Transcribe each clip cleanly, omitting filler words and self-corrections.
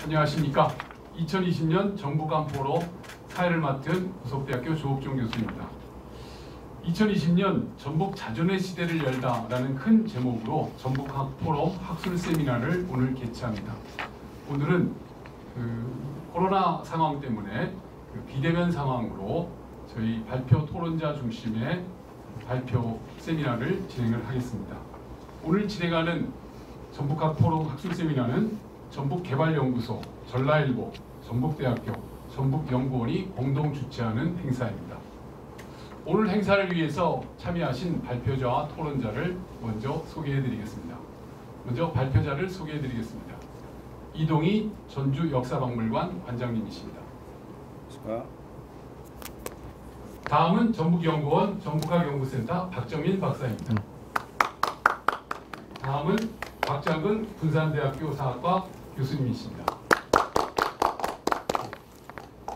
안녕하십니까. 2020년 전북간포로 사회를 맡은 구석대학교 조옥종 교수입니다. 2020년 전북 자존의 시대를 열다라는 큰 제목으로 전북학포럼 학술 세미나를 오늘 개최합니다. 오늘은 코로나 상황 때문에 비대면 상황으로 저희 발표 토론자 중심의 발표 세미나를 진행을 하겠습니다. 오늘 진행하는 전북학포럼 학술 세미나는 전북개발연구소, 전라일보, 전북대학교, 전북연구원이 공동 주최하는 행사입니다. 오늘 행사를 위해서 참여하신 발표자와 토론자를 먼저 소개해드리겠습니다. 먼저 발표자를 소개해드리겠습니다. 이동희 전주역사박물관 관장님이십니다. 다음은 전북연구원 전북학연구센터 박정민 박사입니다. 다음은 박장근 군산대학교 사학과 교수님이십니다.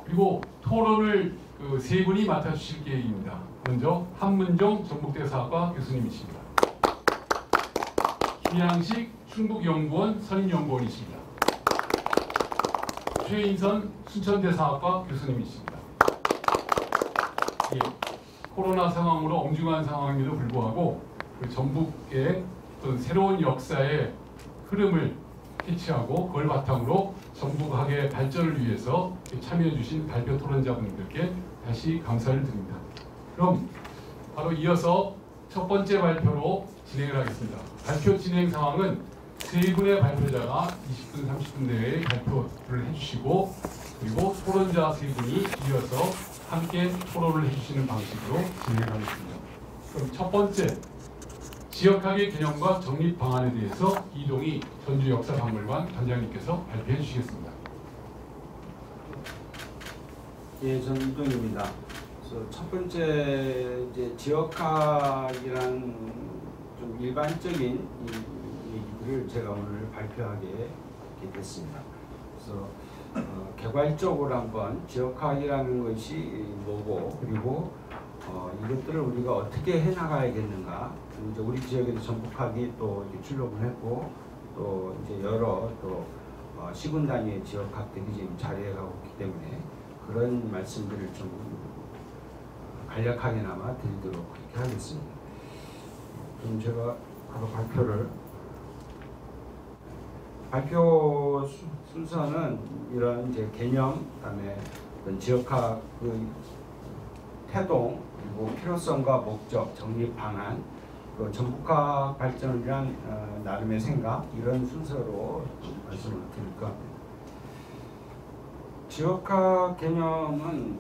그리고 토론을 세 분이 맡아주실 계획입니다. 먼저 한문종 전북대 사학과 교수님이십니다. 김양식 충북연구원 선임연구원이십니다. 최인선 순천대 사학과 교수님이십니다. 예, 코로나 상황으로 엄중한 상황임에도 불구하고 전북의 어떤 새로운 역사의 흐름을 캐치하고 그걸 바탕으로 전북학의 발전을 위해서 참여해 주신 발표 토론자분들께 다시 감사를 드립니다. 그럼 바로 이어서 첫 번째 발표로 진행을 하겠습니다. 발표 진행 상황은 세 분의 발표자가 20분, 30분 내에 발표를 해주시고 그리고 토론자 세 분이 이어서 함께 토론을 해주시는 방식으로 진행하겠습니다. 그럼 첫 번째, 지역학의 개념과 정립 방안에 대해서 이동희 전주역사박물관 관장님께서 발표해 주시겠습니다. 예, 저는 이동희입니다. 그래서 첫 번째 지역학이란 좀 일반적인 얘기들을 제가 오늘 발표하게 됐습니다. 그래서 개괄적으로 한번 지역학이라는 것이 뭐고 그리고 이것들을 우리가 어떻게 해나가야겠는가. 이제 우리 지역에도 전북학이 또 이렇게 출범을 했고 또 이제 여러 시군 단위의 지역학들이 지금 자리해가고 있기 때문에 그런 말씀들을 좀 간략하게나마 드리도록 그렇게 하겠습니다. 그럼 제가 바로 발표 순서는 이런 이제 개념, 그다음에 어떤 지역학 태동, 그리고 필요성과 목적, 정립 방안, 그 전북학 발전을 위한 나름의 생각 이런 순서로 말씀을 드릴 겁니다. 지역학 개념은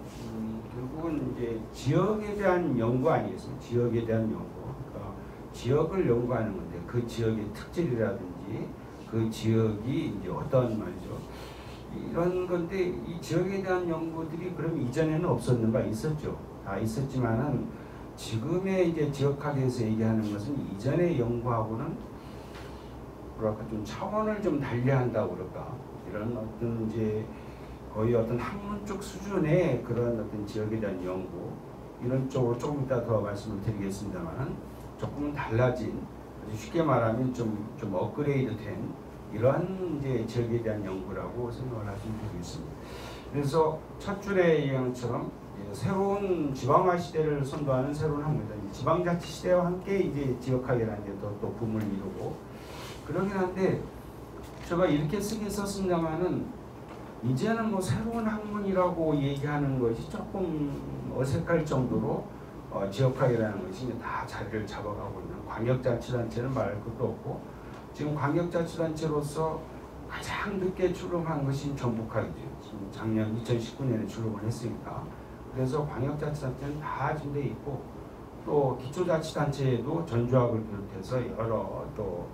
결국은 이제 지역에 대한 연구 아니겠습니까? 지역에 대한 연구. 그러니까 지역을 연구하는 건데 그 지역의 특질이라든지 그 지역이 이제 어떤 말이죠. 이런 건데 이 지역에 대한 연구들이 그럼 이전에는 없었는가? 있었죠. 다 있었지만은 지금의 이제 지역학에서 얘기하는 것은 이전의 연구하고는 뭐랄까 좀 차원을 좀 달리한다고 그럴까 이런 어떤 이제 거의 어떤 학문적 수준의 그런 어떤 지역에 대한 연구 이런 쪽으로 조금 이따 더 말씀을 드리겠습니다만 조금은 달라진 쉽게 말하면 좀 업그레이드된 이런 이제 지역에 대한 연구라고 생각을 하시면 되겠습니다. 그래서 첫 줄의 얘기처럼 새로운 지방화 시대를 선도하는 새로운 학문이다. 지방자치 시대와 함께 이제 지역학이라는 게 또 붐을 이루고 그러긴 한데 제가 이렇게 쓰긴 썼습니다만은 이제는 뭐 새로운 학문이라고 얘기하는 것이 조금 어색할 정도로 지역학이라는 것이 이제 다 자리를 잡아가고 있는 광역자치단체는 말할 것도 없고 지금 광역자치단체로서 가장 늦게 출범한 것이 전북학이죠. 지금 작년 2019년에 출범을 했으니까. 그래서 광역자치단체는 다 준비되어 있고 또 기초자치단체에도 전주학을 비롯해서 여러 또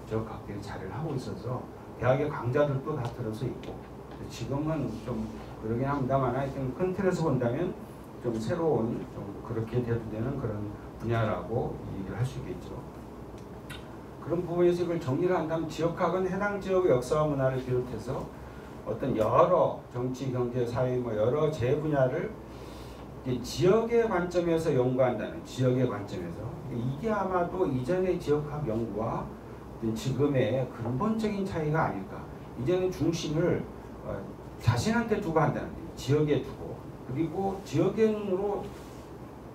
지역학들이 자리를 하고 있어서 대학의 강좌들도 다 들어서 있고 지금은 좀 그러긴 합니다만 하여튼 큰 틀에서 본다면 좀 새로운 좀 그렇게 대두되는 그런 분야라고 얘기를 할 수 있겠죠. 그런 부분에서 이걸 정리를 한다면 지역학은 해당 지역의 역사와 문화를 비롯해서 어떤 여러 정치, 경제, 사회 뭐 여러 제 분야를 지역의 관점에서 연구한다는 지역의 관점에서 이게 아마도 이전의 지역학 연구와 지금의 근본적인 차이가 아닐까. 이제는 중심을 자신한테 두고 한다는 거예요. 지역에 두고. 그리고 지역의 눈으로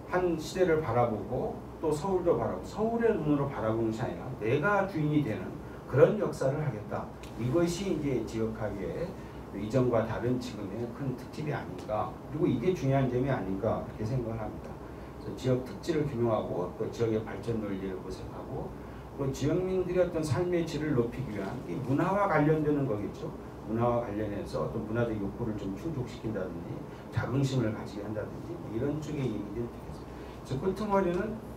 한 시대를 바라보고 또 서울도 바라보고 서울의 눈으로 바라보는 것이 아니라 내가 주인이 되는 그런 역사를 하겠다. 이것이 이제 지역학의 이전과 다른 지금의 큰 특집이 아닌가. 그리고 이게 중요한 점이 아닌가 그렇게 생각을 합니다. 그래서 지역 특질을 규명하고 또 지역의 발전 논리를 모색하고 또 지역민들의 어떤 삶의 질을 높이기 위한 이 문화와 관련되는 거겠죠. 문화와 관련해서 또 문화적 욕구를 좀 충족시킨다든지 자긍심을 가지게 한다든지 이런 쪽의 얘기들이 되겠습니다. 그래서 끄트머리는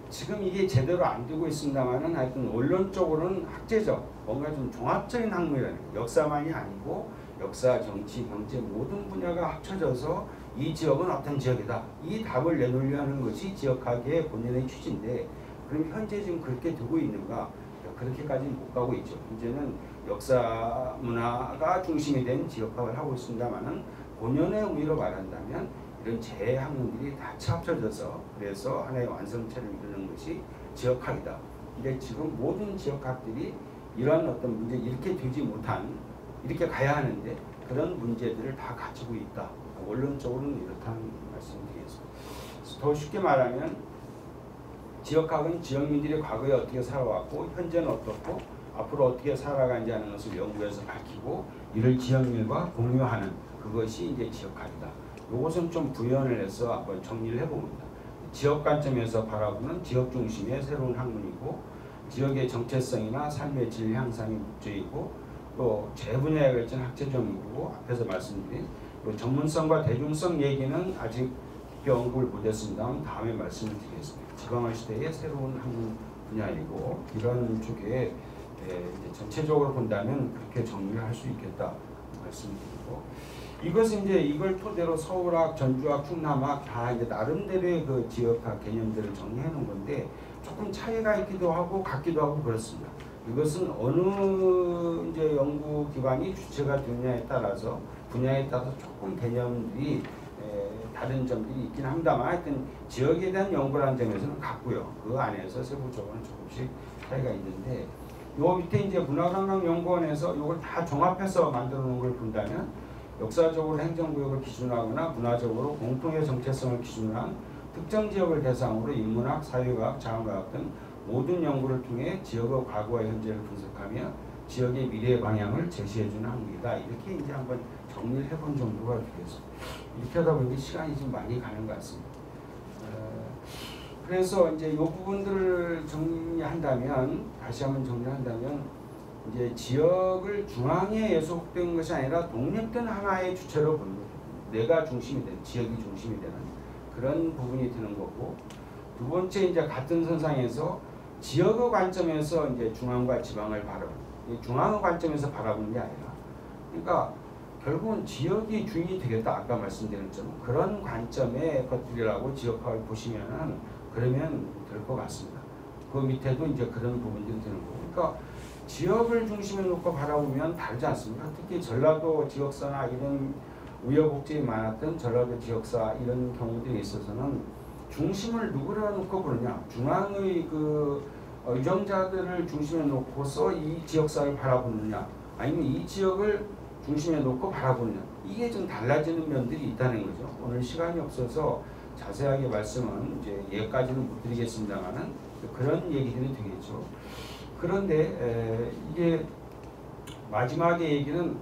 지금 이게 제대로 안 되고 있습니다만은 하여튼 원론적으로는 학제적 뭔가 좀 종합적인 학문이라는 거예요. 역사만이 아니고 역사, 정치, 경제 모든 분야가 합쳐져서 이 지역은 어떤 지역이다. 이 답을 내놓으려는 것이 지역학의 본연의 취지인데 그럼 현재 지금 그렇게 되고 있는가? 그렇게까지는 못 가고 있죠. 이제는 역사 문화가 중심이 된 지역학을 하고 있습니다만은 본연의 의미로 말한다면 이런 재학문들이 다 합쳐져서 그래서 하나의 완성체를 이루는 것이 지역학이다. 근데 지금 모든 지역학들이 이러한 어떤 문제 이렇게 되지 못한 이렇게 가야 하는데 그런 문제들을 다 가지고 있다. 원론적으로는 이렇다는 말씀을 드리겠습니다. 더 쉽게 말하면 지역학은 지역민들이 과거에 어떻게 살아왔고 현재는 어떻고 앞으로 어떻게 살아가는지 하는 것을 연구해서 밝히고 이를 지역민과 공유하는 그것이 이제 지역학이다. 이것은 좀 부연을 해서 한번 정리를 해봅니다. 지역 관점에서 바라보는 지역 중심의 새로운 학문이고 지역의 정체성이나 삶의 질 향상이 목적이고 또 재분야에 걸친 학제적 연구고 앞에서 말씀드린 전문성과 대중성 얘기는 아직 깊이 언급을 못했습니다만 다음에 말씀을 드리겠습니다. 지방화 시대의 새로운 학문 분야이고 이런 쪽에 이제 전체적으로 본다면 그렇게 정리를 할 수 있겠다 말씀드리고 이것은 이제 이걸 토대로 서울학, 전주학, 충남학 다 이제 나름대로의 그 지역학 개념들을 정리해 놓은 건데 조금 차이가 있기도 하고 같기도 하고 그렇습니다. 이것은 어느 이제 연구 기관이 주체가 되느냐에 따라서 분야에 따라서 조금 개념들이 다른 점들이 있긴 합니다만 하여튼 지역에 대한 연구라는 점에서는 같고요. 그 안에서 세부적으로는 조금씩 차이가 있는데 요 밑에 이제 문화관광연구원에서 이걸 다 종합해서 만들어 놓은 걸 본다면 역사적으로 행정구역을 기준하거나 문화적으로 공통의 정체성을 기준으로 한 특정 지역을 대상으로 인문학, 사회과학, 자원과학 등 모든 연구를 통해 지역의 과거와 현재를 분석하며 지역의 미래의 방향을 제시해주는 학문이다. 이렇게 이제 한번 정리를 해본 정도가 되겠습니다. 이렇게 하다 보니 시간이 좀 많이 가는 것 같습니다. 그래서 이제 이 부분들을 정리한다면 다시 한번 정리한다면 이제 지역을 중앙에 예속된 것이 아니라 독립된 하나의 주체로 보는 거죠. 내가 중심이 되는 지역이 중심이 되는 그런 부분이 되는 거고 두 번째 이제 같은 선상에서 지역의 관점에서 이제 중앙과 지방을 바라보는 중앙의 관점에서 바라보는 게 아니라 그러니까 결국은 지역이 주인이 되겠다 아까 말씀드린 것처럼 그런 관점의 것들이라고 지역학을 보시면은 그러면 될 것 같습니다. 그 밑에도 이제 그런 부분들이 되는 거고 그러니까 지역을 중심에 놓고 바라보면 다르지 않습니까? 특히 전라도 지역사나 이런 우여곡절이 많았던 전라도 지역사 이런 경우들에 있어서는 중심을 누구라 놓고 보느냐 중앙의 그 유정자들을 중심에 놓고서 이 지역사를 바라보느냐 아니면 이 지역을 중심에 놓고 바라보느냐 이게 좀 달라지는 면들이 있다는 거죠. 오늘 시간이 없어서 자세하게 말씀은 이제 예까지는 못 드리겠습니다만은 그런 얘기들이 되겠죠. 그런데 이게 마지막에 얘기는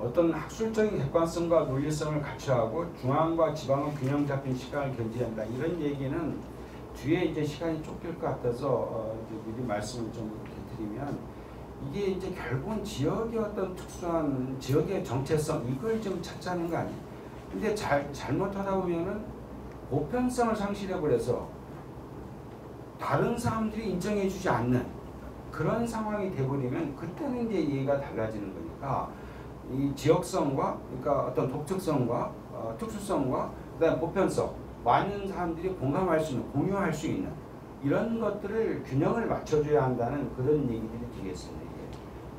어떤 학술적인 객관성과 논리성을 갖춰하고 중앙과 지방의 균형 잡힌 시간을 견지한다. 이런 얘기는 뒤에 이제 시간이 쫓길 것 같아서 이제 미리 말씀을 좀 이렇게 드리면 이게 이제 결국은 지역의 어떤 특수한 지역의 정체성 이걸 좀 찾자는 거 아니에요. 근데 잘못하다 보면은 보편성을 상실해버려서 다른 사람들이 인정해주지 않는 그런 상황이 돼버리면 그때는 이제 얘기가 달라지는 거니까 이 지역성과 그러니까 어떤 독특성과 특수성과 그다음 보편성 많은 사람들이 공감할 수 있는 공유할 수 있는 이런 것들을 균형을 맞춰줘야 한다는 그런 얘기들이 되겠습니다.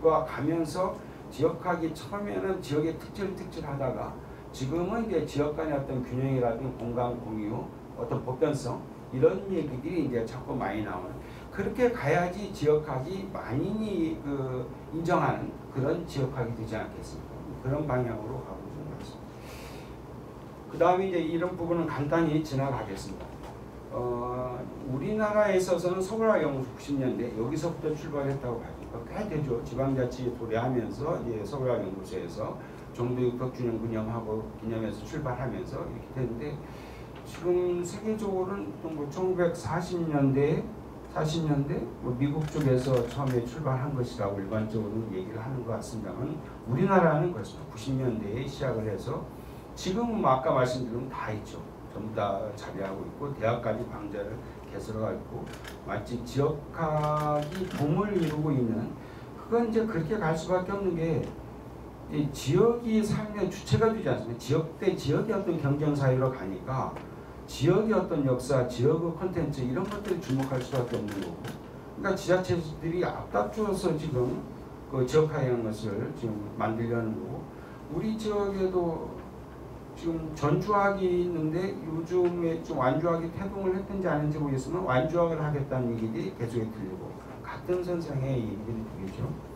그와 가면서 지역학이 처음에는 지역의 특질하다가 지금은 이제 지역 간의 어떤 균형이라든지 공감 공유 어떤 보편성 이런 얘기들이 이제 자꾸 많이 나오는 그렇게 가야지 지역학이 만인이 인정하는 그런 지역학이 되지 않겠습니까? 그런 방향으로 가고 있는 것 같습니다. 그 다음에 이제 이런 부분은 간단히 지나가겠습니다. 우리나라에 있어서는 서울화연구소 90년대 여기서부터 출발했다고 봐요. 꽤 되죠. 지방자치 도래하면서 이제 서울화연구소에서 정도의 600주년 기념해서 출발하면서 이렇게 됐는데 지금 세계적으로는 뭐 1940년대 뭐 미국 쪽에서 처음에 출발한 것이라고 일반적으로 얘기를 하는 것 같습니다만 우리나라는 그렇습니다. 90년대에 시작을 해서 지금 뭐 아까 말씀드린 다 있죠. 전부 다 자리하고 있고 대학까지 광자를 개설하고 있고 마치 지역학이 붐을 이루고 있는 그건 이제 그렇게 갈 수밖에 없는 게 이 지역이 삶의 주체가 되지 않습니까? 지역 대 지역의 어떤 경쟁 사회로 가니까 지역의 어떤 역사, 지역의 콘텐츠 이런 것들이 주목할 수밖에 없는 거고 그러니까 지자체들이 앞다투어서 지금 그 지역화하는 것을 지금 만들려는 거고 우리 지역에도 지금 전주학이 있는데 요즘에 좀 완주학이 태동을 했든지 아닌지 모르겠지만 완주학을 하겠다는 얘기들이 계속해 들리고 같은 선상의 얘기들이 되겠죠.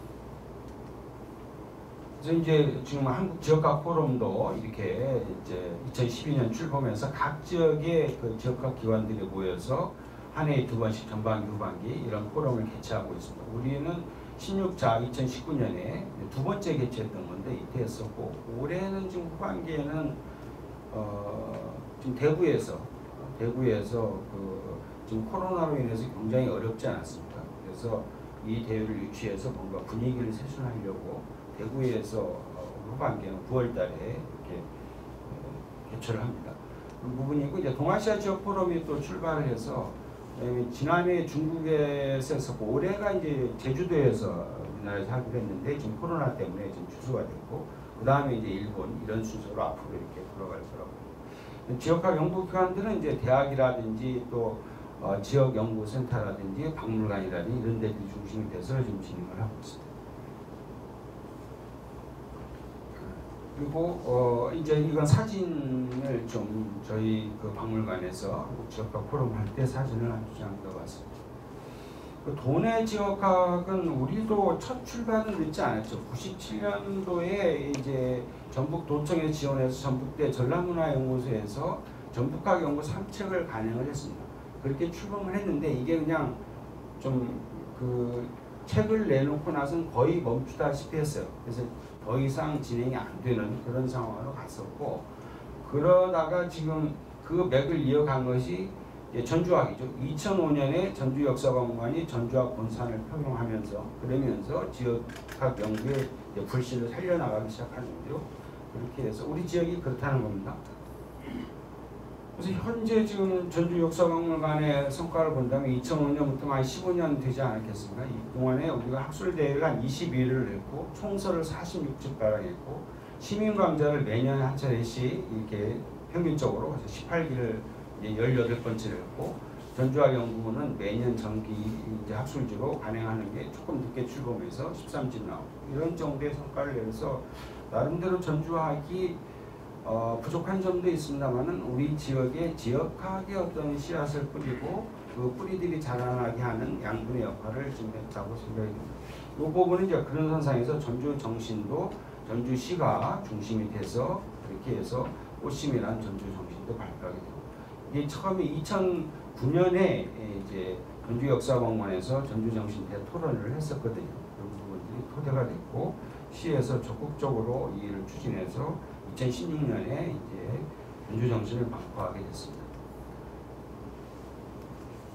그래서 이제 지금 한국 지역학 포럼도 이렇게 이제 2012년 출범해서 각 지역의 그 지역학 기관들이 모여서 한 해에 2번씩 전반기, 후반기 이런 포럼을 개최하고 있습니다. 우리는 16차 2019년에 두 번째 개최했던 건데 이때 했었고 올해는 지금 후반기에는 지금 대구에서 그 지금 코로나로 인해서 굉장히 어렵지 않았습니까? 그래서 이 대회를 유치해서 뭔가 분위기를 세순하려고 대구에서 후반기에는 9월달에 이렇게 개최를 합니다. 그 부분이고 이제 동아시아 지역 포럼이 또 출발을 해서 지난해 중국에서 했었고 올해가 이제 제주도에서 우리나라에서 하기로 했는데 지금 코로나 때문에 지금 취소가 됐고 그 다음에 이제 일본 이런 순서로 앞으로 이렇게 돌아갈 거라고. 지역학 연구기관들은 이제 대학이라든지 또 지역 연구센터라든지 박물관이라든지 이런 데들이 중심이 돼서 지금 진행을 하고 있습니다. 그리고 이제 이건 사진을 좀 저희 그 박물관에서 지역학 포럼 할 때 사진을 한 두 장 넣어봤습니다. 그 도내 지역학은 우리도 첫 출발은 늦지 않았죠. 97년도에 이제 전북도청에 지원해서 전북대 전라문화연구소에서 전북학 연구 3책을 간행을 했습니다. 그렇게 출범을 했는데 이게 그냥 좀 그 책을 내놓고 나서는 거의 멈추다시피 했어요. 그래서 더 이상 진행이 안 되는 그런 상황으로 갔었고 그러다가 지금 그 맥을 이어간 것이 전주학이죠. 2005년에 전주역사박물관이 전주학 본산을 표명하면서 그러면서 지역학 연구의 불씨를 살려나가기 시작하는데요. 그렇게 해서 우리 지역이 그렇다는 겁니다. 그래서 현재 지금 전주역사박물관의 성과를 본다면 2005년부터 한 15년 되지 않았겠습니까? 이 동안에 우리가 학술대회를 한 22회를 했고 총서를 46집 발행했고 시민강좌를 매년 한 차례씩 이렇게 평균적으로 18기를 18번째를 했고 전주학 연구원은 매년 정기 이제 학술지로 간행하는 게 조금 늦게 출범해서 13집 나오고 이런 정도의 성과를 내서 나름대로 전주학이 부족한 점도 있습니다만은 우리 지역의 지역학의 어떤 씨앗을 뿌리고 그 뿌리들이 자라나게 하는 양분의 역할을 지금 했다고 생각이 듭니다. 이 부분은 이제 그런 선상에서 전주 정신도 전주시가 중심이 돼서 그렇게 해서 꽃심이라는 전주 정신도 발표하게 되고 이게 처음에 2009년에 이제 전주역사박물관에서 전주정신 대토론을 했었거든요. 그런 부분들이 토대가 됐고 시에서 적극적으로 이 일을 추진해서 2016년에 이제 전주정신을 발표하게 됐습니다.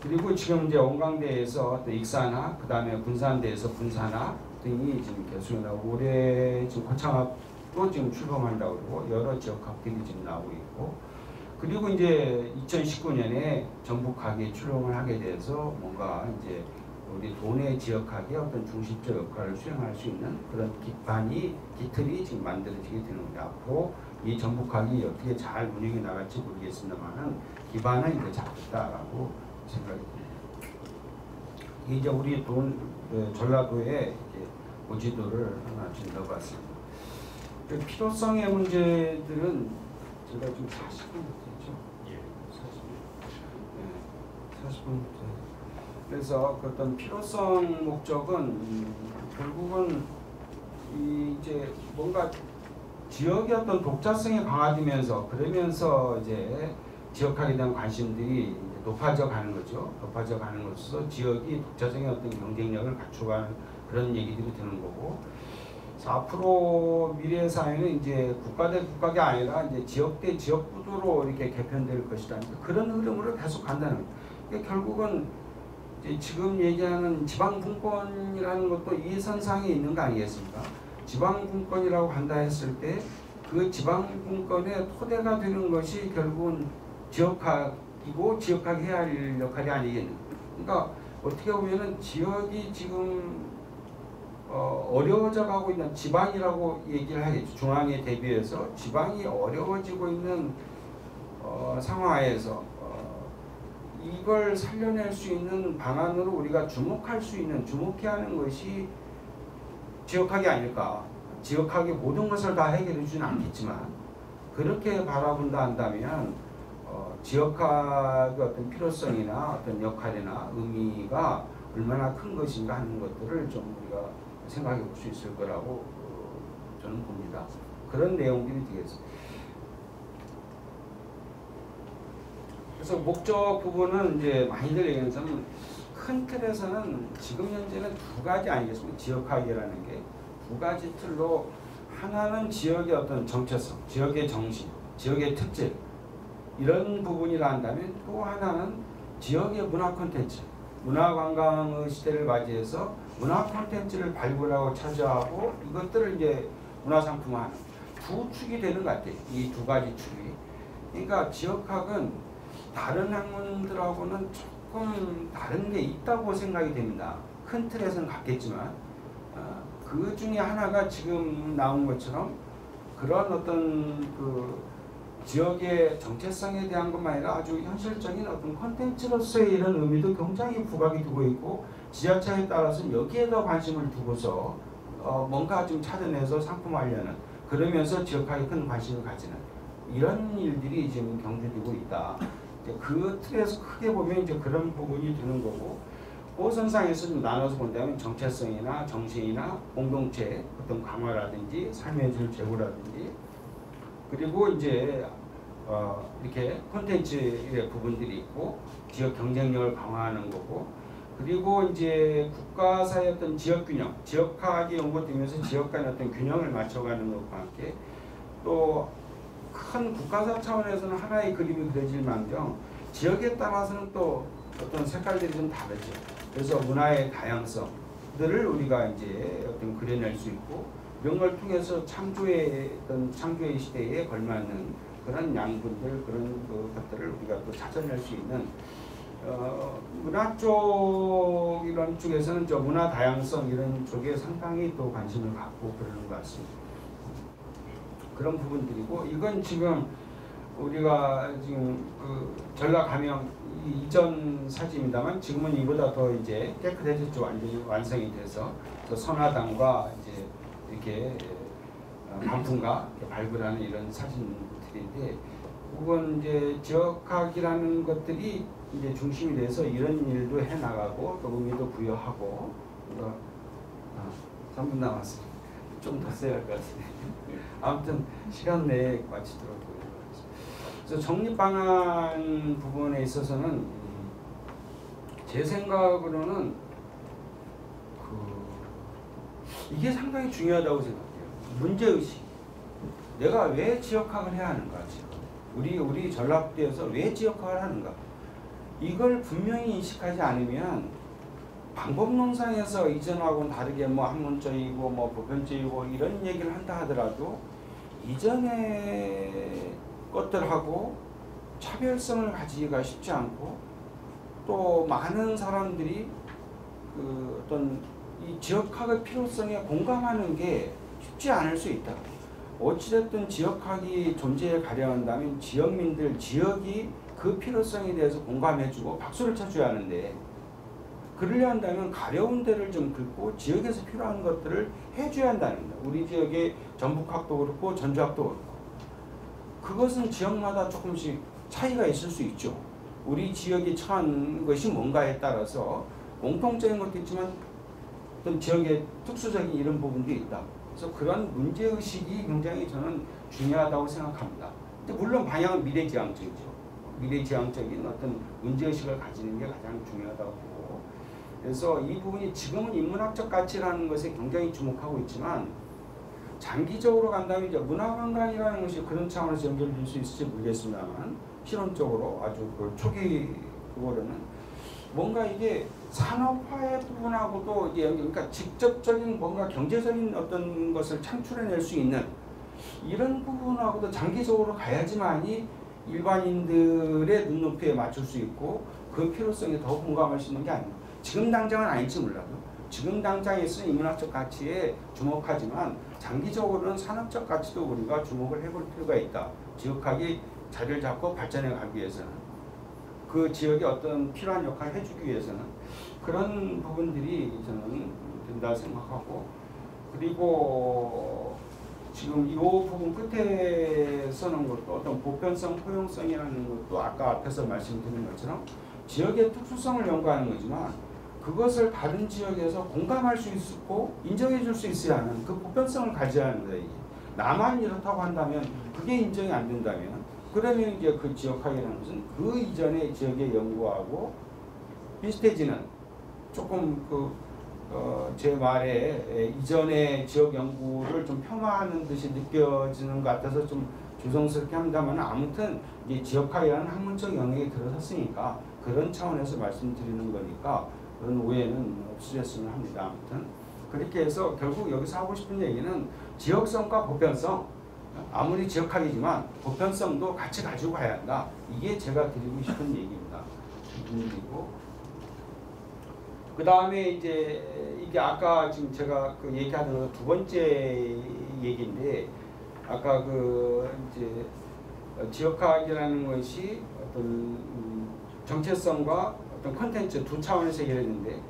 그리고 지금 이제 원광대에서 또 익산화, 그 다음에 군산대에서 군산화 등이 지금 계속 나오고 올해 지금 고창학도 지금 출범한다고 그러고 여러 지역학들이 지금 나오고 있고 그리고 이제 2019년에 전북학이 출범을 하게 돼서 뭔가 이제 우리 도내 지역학의 어떤 중심적 역할을 수행할 수 있는 그런 기틀이 지금 만들어지게 되는 겁니다. 앞으로 이 전북학이 어떻게 잘 운영이 나갈지 모르겠습니다만은 기반은 이제 잡혔다라고 생각이 듭니다. 이제 우리 전라도에 고지도를 하나 좀 넣어봤습니다. 그 필요성의 문제들은 제가 좀 40분부터 했죠. 예. 40분부터. 그래서 그 어떤 필요성 목적은 결국은 이제 뭔가 지역의 어떤 독자성이 강화되면서 그러면서 이제 지역학에 대한 관심들이 이제 높아져 가는 거죠. 높아져 가는 것으로서 지역이 독자적인 어떤 경쟁력을 갖춰가는 그런 얘기들이 드는 거고. 앞으로 미래 사회는 이제 국가 대 국가가 아니라 이제 지역 대 지역 구도로 이렇게 개편될 것이라는 그런 흐름으로 계속 간다는 거예요. 그러니까 결국은 이제 지금 얘기하는 지방 분권이라는 것도 이 선상에 있는 거 아니겠습니까? 지방 분권이라고 한다 했을 때 그 지방 분권의 토대가 되는 것이 결국은 지역학이고 지역학이 해야 할 역할이 아니겠는가. 그러니까 어떻게 보면은 지역이 지금 어려워져 가고 있는 지방이라고 얘기를 하겠죠. 중앙에 대비해서 지방이 어려워지고 있는 상황에서 이걸 살려낼 수 있는 방안으로 우리가 주목해야 하는 것이 지역학이 아닐까. 지역학이 모든 것을 다 해결해 주지는 않겠지만 그렇게 바라본다 한다면 지역학의 어떤 필요성이나 어떤 역할이나 의미가 얼마나 큰 것인가 하는 것들을 좀 우리가 생각해 볼 수 있을 거라고 저는 봅니다. 그런 내용들이 되겠습니다. 그래서 목적 부분은 이제 많이들 얘기하는 것은 큰 틀에서는 지금 현재는 두 가지 아니겠습니까? 지역학이라는 게 두 가지 틀로 하나는 지역의 어떤 정체성, 지역의 정신, 지역의 특질 이런 부분이라 한다면 또 하나는 지역의 문화 콘텐츠, 문화 관광의 시대를 맞이해서 문화 콘텐츠를 발굴하고 차지하고 이것들을 이제 문화 상품화하는 두 축이 되는 것 같아요. 이 두 가지 축이. 그러니까 지역학은 다른 학문들하고는 조금 다른 게 있다고 생각이 됩니다. 큰 틀에서는 같겠지만 그 중에 하나가 지금 나온 것처럼 그런 어떤 그 지역의 정체성에 대한 것만 아니라 아주 현실적인 어떤 콘텐츠로서의 이런 의미도 굉장히 부각이 되고 있고 지자체에 따라서는 여기에다 관심을 두고서 뭔가 좀 찾아내서 상품화하려는 그러면서 지역학에 큰 관심을 가지는 이런 일들이 지금 경주되고 있다. 그 틀에서 크게 보면 이제 그런 부분이 되는 거고 호선상에서 좀 나눠서 본다면 정체성이나 정신이나 공동체 어떤 강화라든지 삶의 질 제고라든지 그리고 이제 이렇게 콘텐츠의 부분들이 있고 지역 경쟁력을 강화하는 거고 그리고 이제 국가사의 어떤 지역 균형, 지역학이 연구되면서 지역 간의 어떤 균형을 맞춰가는 것과 함께 또 큰 국가사 차원에서는 하나의 그림이 그려질망정 지역에 따라서는 또 어떤 색깔들이 좀 다르죠. 그래서 문화의 다양성들을 우리가 이제 어떤 그려낼 수 있고 이런 걸 통해서 창조의 시대에 걸맞는 그런 양분들 그런 것들을 우리가 또 찾아낼 수 있는 문화 쪽 이런 쪽에서는 저 문화 다양성 이런 쪽에 상당히 또 관심을 갖고 그러는 것 같습니다. 그런 부분들이고 이건 지금 우리가 지금 그 전라 감영 이전 사진입니다만 지금은 이보다 더 이제 깨끗해졌죠. 완전히 완성이 돼서 저 선화당과 이제 이렇게 반품과 발굴하는 이런 사진들인데 그건 이제 지역학이라는 것들이 이제 중심이 돼서 이런 일도 해 나가고 또 의미도 부여하고 3분 남았습니다. 좀 더 써야 할 것 같습니다. 아무튼 시간 내에 마치도록 하겠습니다. 그래서 정립 방안 부분에 있어서는 제 생각으로는 이게 상당히 중요하다고 생각해요. 문제의식. 내가 왜 지역학을 해야 하는가 지금. 우리 전라북도에서 왜 지역학을 하는가. 이걸 분명히 인식하지 않으면 방법론상에서 이전하고는 다르게 뭐 학문적이고 뭐 보편적이고 이런 얘기를 한다 하더라도 이전의 것들하고 차별성을 가지기가 쉽지 않고 또 많은 사람들이 그 어떤 이 지역학의 필요성에 공감하는 게 쉽지 않을 수 있다. 어찌됐든 지역학이 존재해 가려 한다면 지역민들, 지역이 그 필요성에 대해서 공감해주고 박수를 쳐줘야 하는데 그러려 한다면 가려운 데를 좀 긁고 지역에서 필요한 것들을 해줘야 한다는 거예요. 우리 지역의 전북학도 그렇고 전주학도 그렇고 그것은 지역마다 조금씩 차이가 있을 수 있죠. 우리 지역이 처한 것이 뭔가에 따라서 공통적인 것도 있지만 어떤 지역의 특수적인 이런 부분도 있다. 그래서 그런 문제의식이 굉장히 저는 중요하다고 생각합니다. 근데 물론 방향은 미래지향적이죠. 미래지향적인 어떤 문제의식을 가지는 게 가장 중요하다고 보고, 그래서 이 부분이 지금은 인문학적 가치라는 것에 굉장히 주목하고 있지만 장기적으로 간다면 이제 문화관광이라는 것이 그런 차원에서 연결될 수 있을지 모르겠습니다만 실론적으로 아주 그 초기 그거로는 뭔가 이게 산업화의 부분하고도 이제 그러니까 직접적인 뭔가 경제적인 어떤 것을 창출해낼 수 있는 이런 부분하고도 장기적으로 가야지만이 일반인들의 눈높이에 맞출 수 있고 그 필요성에 더 공감할 수 있는 게 아닌가. 지금 당장은 아닐지 몰라도 지금 당장에 있는 인문학적 가치에 주목하지만 장기적으로는 산업적 가치도 우리가 주목을 해볼 필요가 있다. 지역학이 자리를 잡고 발전해 가기 위해서는 그 지역에 어떤 필요한 역할을 해주기 위해서는 그런 부분들이 저는 된다 생각하고, 그리고 지금 이 부분 끝에 서는 것도 어떤 보편성, 포용성이라는 것도 아까 앞에서 말씀드린 것처럼 지역의 특수성을 연구하는 거지만 그것을 다른 지역에서 공감할 수 있고 인정해 줄 수 있어야 하는 그 보편성을 가져야 하는 거예요. 나만 이렇다고 한다면 그게 인정이 안 된다면 그러면 이제 그 지역학이라는 것은 그 이전의 지역의 연구하고 비슷해지는 조금 제 말에 이전의 지역 연구를 좀 폄하하는 듯이 느껴지는 것 같아서 좀 조성스럽게 합니다만 아무튼 이제 지역학이라는 학문적 영역에 들어섰으니까 그런 차원에서 말씀드리는 거니까 그런 오해는 없으셨으면 합니다. 아무튼 그렇게 해서 결국 여기서 하고 싶은 얘기는 지역성과 보편성, 아무리 지역학이지만 보편성도 같이 가지고 가야 한다. 이게 제가 드리고 싶은 얘기입니다. 그리고 그 다음에 이제 이게 아까 지금 제가 그 얘기하던 거 두 번째 얘기인데 아까 그 이제 지역학이라는 것이 어떤 정체성과 어떤 콘텐츠 두 차원에서 얘기했는데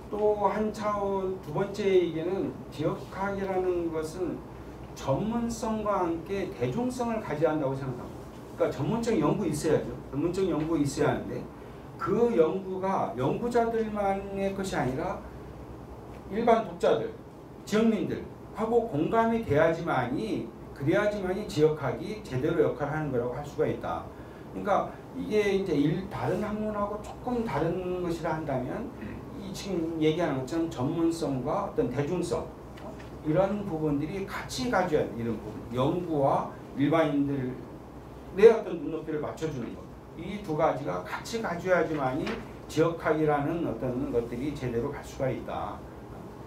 또 한 차원 두 번째 얘기는 지역학이라는 것은 전문성과 함께 대중성을 가져야 한다고 생각합니다. 그러니까 전문적 연구 있어야죠. 전문적 연구 있어야 하는데 그 연구가 연구자들만의 것이 아니라 일반 독자들, 지역민들하고 공감이 돼야지만이 그래야지만이 지역학이 제대로 역할을 하는 거라고 할 수가 있다. 그러니까 이게 이제 다른 학문하고 조금 다른 것이라 한다면 이 지금 얘기하는 것처럼 전문성과 어떤 대중성 이런 부분들이 같이 가져야 돼. 이런 부분 연구와 일반인들의 어떤 눈높이를 맞춰주는 것. 이 두 가지가 같이 가져야지만이 지역학이라는 어떤 것들이 제대로 갈 수가 있다.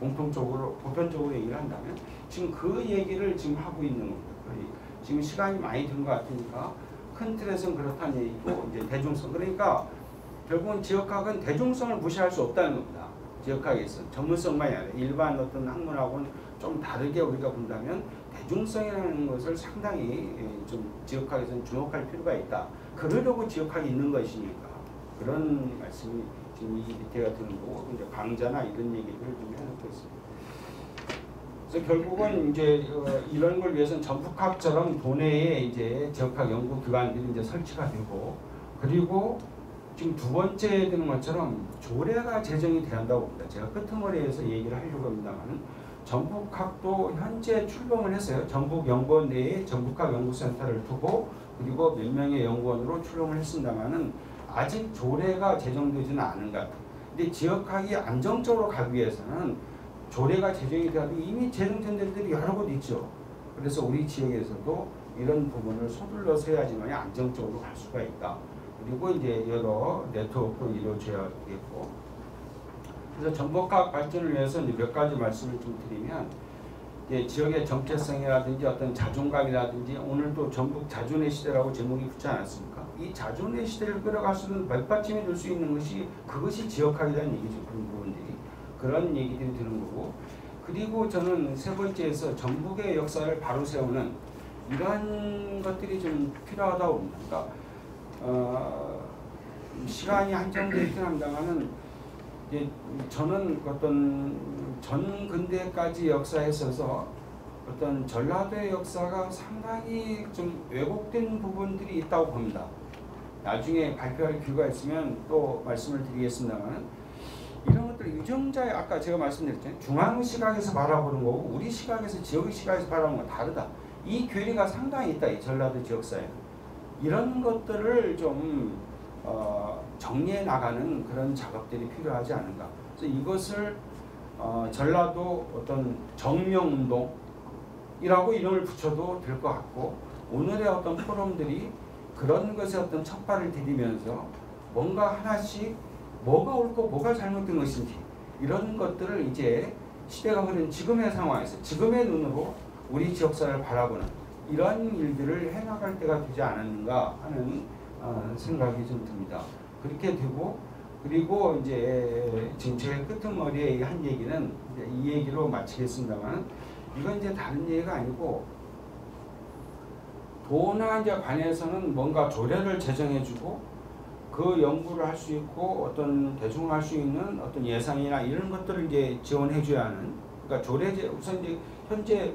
공통적으로 보편적으로 얘기를 한다면 지금 그 얘기를 지금 하고 있는 겁니다. 지금 시간이 많이 든 것 같으니까 큰 틀에서는 그렇다는 얘기고 이제 대중성 그러니까 결국은 지역학은 대중성을 무시할 수 없다는 겁니다. 지역학에서 전문성만이 아니라 일반 어떤 학문하고는 좀 다르게 우리가 본다면 대중성이라는 것을 상당히 좀 지역학에서는 주목할 필요가 있다. 그러려고 지역학이 있는 것이니까 그런 말씀이 지금 이 밑에가 드는 거고 이제 강좌나 이런 얘기들을 좀 해놓고 있습니다. 그래서 결국은 이제 이런 걸 위해서는 전북학처럼 도내에 이제 지역학 연구 기관들이 이제 설치가 되고 그리고 지금 두 번째 되는 것처럼 조례가 제정이 돼야 한다고 봅니다. 제가 끄트머리에서 얘기를 하려고 합니다만 전북학도 현재 출범을 했어요. 전북연구원 내에 전북학 연구센터를 두고 그리고 몇 명의 연구원으로 출범을 했습니다만은 아직 조례가 제정되지는 않은 것 같아요. 근데 지역학이 안정적으로 가기 위해서는 조례가 제정이 되어도 이미 제정된 데들이 여러 곳 있죠. 그래서 우리 지역에서도 이런 부분을 서둘러서 해야지만 안정적으로 갈 수가 있다. 그리고 이제 여러 네트워크로 이루어져야겠고. 그래서 전북학 발전을 위해서 이제 몇 가지 말씀을 좀 드리면 이제 지역의 정체성이라든지 어떤 자존감이라든지 오늘도 전북 자존의 시대라고 제목이 붙지 않았습니까? 이 자존의 시대를 끌어갈 수 있는 발받침이 될 수 있는 것이 그것이 지역학이라는 얘기죠. 그런 부분들이. 그런 얘기들이 드는 거고 그리고 저는 세 번째에서 전북의 역사를 바로 세우는 이러한 것들이 좀 필요하다고 봅니다. 그러니까 시간이 한정되어 있긴 합니다만은 저는 어떤 전근대까지 역사에 있어서 어떤 전라도의 역사가 상당히 좀 왜곡된 부분들이 있다고 봅니다. 나중에 발표할 기회가 있으면 또 말씀을 드리겠습니다만 이런 것들 유정자의 아까 제가 말씀드렸잖아요. 중앙 시각에서 바라보는 거고 우리 시각에서 지역 시각에서 바라보는 건 다르다. 이 괴리가 상당히 있다. 이 전라도 지역사회는. 이런 것들을 좀 정리해 나가는 그런 작업들이 필요하지 않은가. 그래서 이것을 전라도 어떤 정명운동이라고 이름을 붙여도 될 것 같고 오늘의 어떤 포럼들이 그런 것에 어떤 첫발을 디디면서 뭔가 하나씩 뭐가 옳고 뭐가 잘못된 것인지 이런 것들을 이제 시대가 흐른 지금의 상황에서 지금의 눈으로 우리 지역사회를 바라보는 이런 일들을 해나갈 때가 되지 않았는가 하는 생각이 좀 듭니다. 그렇게 되고 그리고 이제 지금 제 끄트머리에 한 얘기는 이제 이 얘기로 마치겠습니다만 이건 이제 다른 얘기가 아니고 도난에 관해서는 뭔가 조례를 제정해주고 그 연구를 할 수 있고 어떤 대중을 할 수 있는 어떤 예산이나 이런 것들을 이제 지원해줘야 하는 그러니까 조례제 우선 이제 현재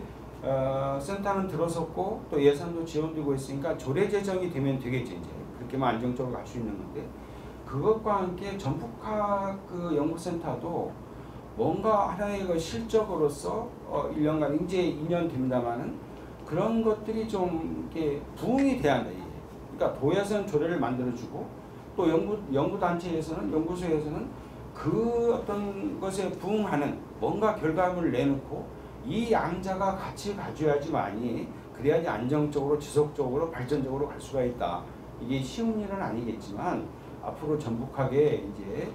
센터는 들어섰고 또 예산도 지원되고 있으니까 조례 제정이 되면 되겠지 이제 그렇게만 안정적으로 할 수 있는 건데 그것과 함께 전북학 그 연구센터도 뭔가 하나의 그 실적으로서 1년간 이제 2년 됩니다만은 그런 것들이 좀 이렇게 부응이 돼야 한다. 그러니까 도에서는 조례를 만들어주고 또 연구단체에서는 연구소에서는 그 어떤 것에 부응하는 뭔가 결과물을 내놓고 이 양자가 같이 가져야지만이 그래야지 안정적으로 지속적으로 발전적으로 갈 수가 있다. 이게 쉬운 일은 아니겠지만 앞으로 전북학에 이제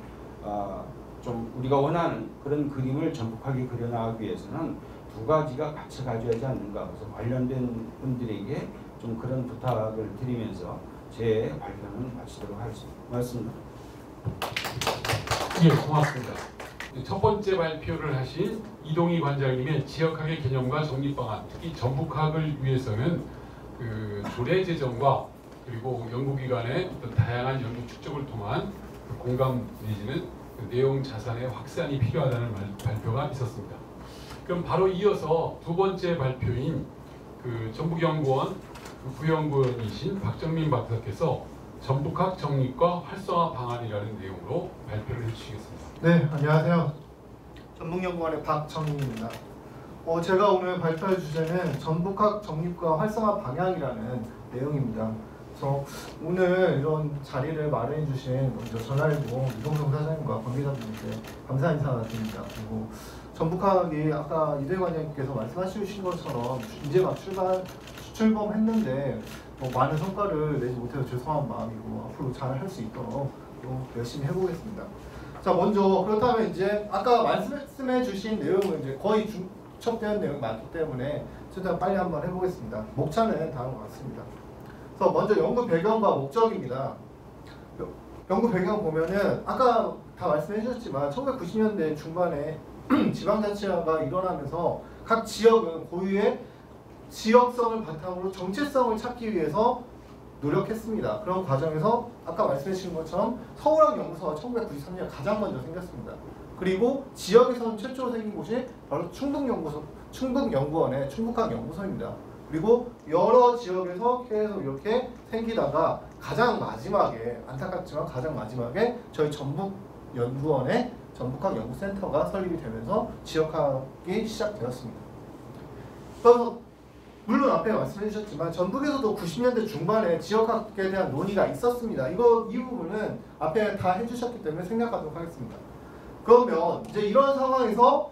좀 우리가 원하는 그런 그림을 전북학에 그려나가기 위해서는 두 가지가 같이 가져야지 않는가. 그래서 관련된 분들에게 좀 그런 부탁을 드리면서 제 발표는 마치도록 하겠습니다. 고맙습니다. 예, 고맙습니다. 첫 번째 발표를 하신 이동희 관장님의 지역학의 개념과 정립 방안, 특히 전북학을 위해서는 그 조례 제정과 그리고 연구기관의 어떤 다양한 연구 축적을 통한 그 공감 내지는 그 내용 자산의 확산이 필요하다는 발표가 있었습니다. 그럼 바로 이어서 두 번째 발표인 그 전북연구원 부연구원이신 박정민 박사께서 전북학 정립과 활성화 방안이라는 내용으로 발표를 해주시겠습니다. 네, 안녕하세요. 전북연구원의 박정민입니다. 제가 오늘 발표할 주제는 전북학 정립과 활성화 방향이라는 내용입니다. 그래서 오늘 이런 자리를 마련해 주신 먼저 전라일보 이동성 사장님과 관계자분들께 감사 인사 드립니다. 그리고 전북학이 아까 이대 관장님께서 말씀하신 것처럼 이제 막 출범했는데 많은 성과를 내지 못해서 죄송한 마음이고 앞으로 잘 할 수 있도록 열심히 해보겠습니다. 자, 먼저 그렇다면 이제 아까 말씀해 주신 내용은 이제 거의 축적된 내용이 많기 때문에 최대한 빨리 한번 해보겠습니다. 목차는 다음과 같습니다. 그래서 먼저 연구 배경과 목적입니다. 연구 배경 보면은 아까 다 말씀해 주셨지만 1990년대 중반에 지방자치화가 일어나면서 각 지역은 고유의 지역성을 바탕으로 정체성을 찾기 위해서 노력했습니다. 그런 과정에서 아까 말씀해 주신 것처럼 서울학연구소가 1993년 가장 먼저 생겼습니다. 그리고 지역에서는 최초로 생긴 곳이 바로 충북연구원의 충북학연구소입니다. 그리고 여러 지역에서 계속 이렇게 생기다가 가장 마지막에 안타깝지만 가장 마지막에 저희 전북연구원의 전북학연구센터가 설립이 되면서 지역학이 시작되었습니다. 그래서 물론 앞에 말씀해 주셨지만 전북에서도 90년대 중반에 지역학에 대한 논의가 있었습니다. 이 부분은 앞에 다 해주셨기 때문에 생략하도록 하겠습니다. 그러면 이제 이런 상황에서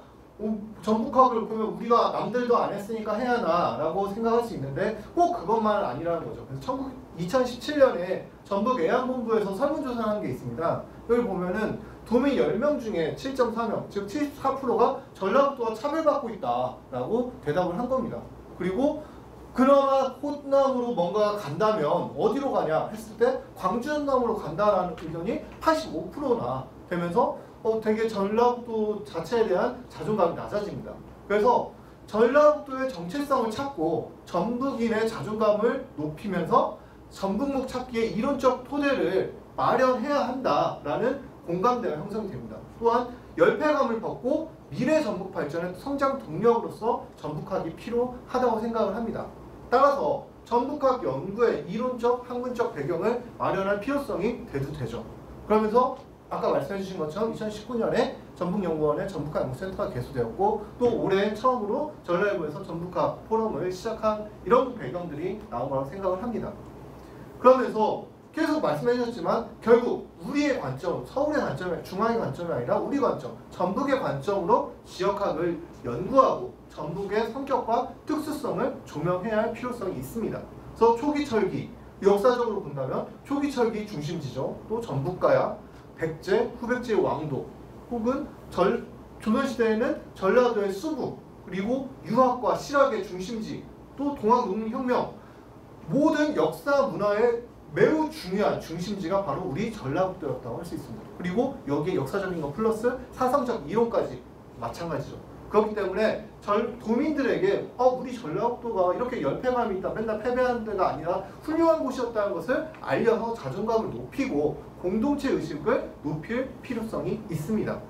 전북학을 보면 우리가 남들도 안 했으니까 해야 하나 라고 생각할 수 있는데 꼭 그것만은 아니라는 거죠. 그래서 2017년에 전북애양본부에서 설문조사를 한 게 있습니다. 여기 보면은 도민 10명 중에 7.4명, 즉 74%가 전라북도가 차별받고 있다라고 대답을 한 겁니다. 그리고 그나마 호남으로 뭔가 간다면 어디로 가냐 했을 때 광주 전남으로 간다라는 의견이 85%나 되면서 되게 전라북도 자체에 대한 자존감이 낮아집니다. 그래서 전라북도의 정체성을 찾고 전북인의 자존감을 높이면서 전북목 찾기의 이론적 토대를 마련해야 한다라는 공감대가 형성이 됩니다. 또한 열패감을 벗고 미래 전북 발전의 성장 동력으로서 전북학이 필요하다고 생각을 합니다. 따라서 전북학 연구의 이론적, 학문적 배경을 마련할 필요성이 대두되죠. 그러면서 아까 말씀해 주신 것처럼 2019년에 전북연구원의 전북학 연구센터가 개소되었고 또 올해 처음으로 전라일보에서 전북학 포럼을 시작한 이런 배경들이 나온 거라고 생각을 합니다. 그러면서 계속 말씀해 주셨지만 결국 우리의 관점, 서울의 관점이 중앙의 관점이 아니라 우리 관점, 전북의 관점으로 지역학을 연구하고 전북의 성격과 특수성을 조명해야 할 필요성이 있습니다. 그래서 초기철기, 역사적으로 본다면 초기철기 중심지죠. 또 전북가야, 백제, 후백제의 왕도, 혹은 조선시대에는 전라도의 수부, 그리고 유학과 실학의 중심지, 또 동학농민혁명, 모든 역사 문화의 매우 중요한 중심지가 바로 우리 전라북도였다고 할 수 있습니다. 그리고 여기에 역사적인 것 플러스 사상적 이론까지 마찬가지죠. 그렇기 때문에 도민들에게 우리 전라북도가 이렇게 열패감이 있다, 맨날 패배하는 데가 아니라 훌륭한 곳이었다는 것을 알려서 자존감을 높이고 공동체 의식을 높일 필요성이 있습니다.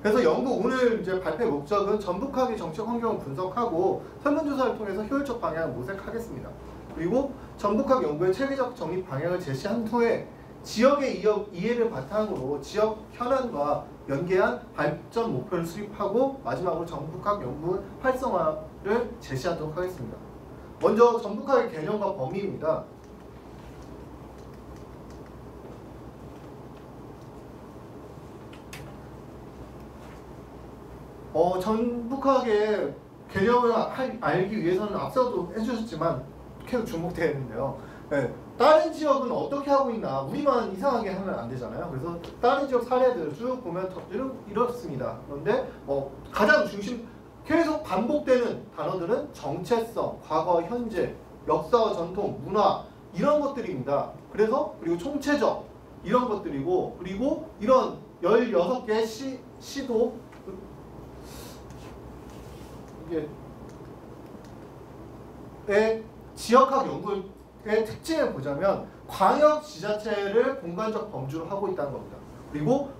그래서 연구 오늘 이제 발표 목적은 전북학의 정책 환경을 분석하고 설문조사를 통해서 효율적 방향을 모색하겠습니다. 그리고 전북학 연구의 체계적 정립 방향을 제시한 후에 지역의 이해를 바탕으로 지역 현안과 연계한 발전 목표를 수립하고 마지막으로 전북학 연구 활성화를 제시하도록 하겠습니다. 먼저 전북학의 개념과 범위입니다. 전북학의 개념을 알기 위해서는 앞서도 해주셨지만 계속 중복되어 있는데요. 네, 다른 지역은 어떻게 하고 있나 우리만 이상하게 하면 안 되잖아요. 그래서 다른 지역 사례들을 쭉 보면 이렇습니다. 그런데 가장 계속 반복되는 단어들은 정체성, 과거, 현재, 역사와 전통, 문화 이런 것들입니다. 그리고 총체적 이런 것들이고 그리고 이런 16개의 시도 의 지역학 연구의 특징을 보자면 광역 지자체를 공간적 범주로 하고 있다는 겁니다. 그리고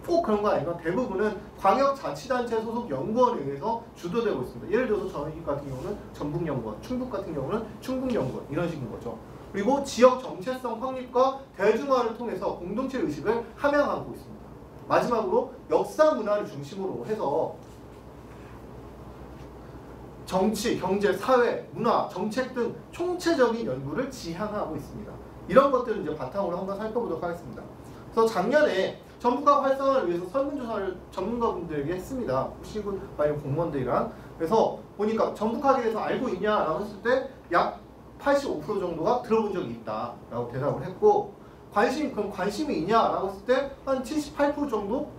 꼭 그런 건 아니고 대부분은 광역자치단체 소속 연구원에 의해서 주도되고 있습니다. 예를 들어서 저희 같은 경우는 전북연구원, 충북 같은 경우는 충북연구원 이런 식인 거죠. 그리고 지역 정체성 확립과 대중화를 통해서 공동체 의식을 함양하고 있습니다. 마지막으로 역사 문화를 중심으로 해서 정치, 경제, 사회, 문화, 정책 등 총체적인 연구를 지향하고 있습니다. 이런 것들을 이제 바탕으로 한번 살펴보도록 하겠습니다. 그래서 작년에 전북학 활성화를 위해서 설문조사를 전문가분들에게 했습니다. 시군 아니면 공무원들이랑. 그래서 보니까 전북학에 대해서 알고 있냐라고 했을 때 약 85% 정도가 들어본 적이 있다라고 대답을 했고 관심이 있냐라고 했을 때 한 78% 정도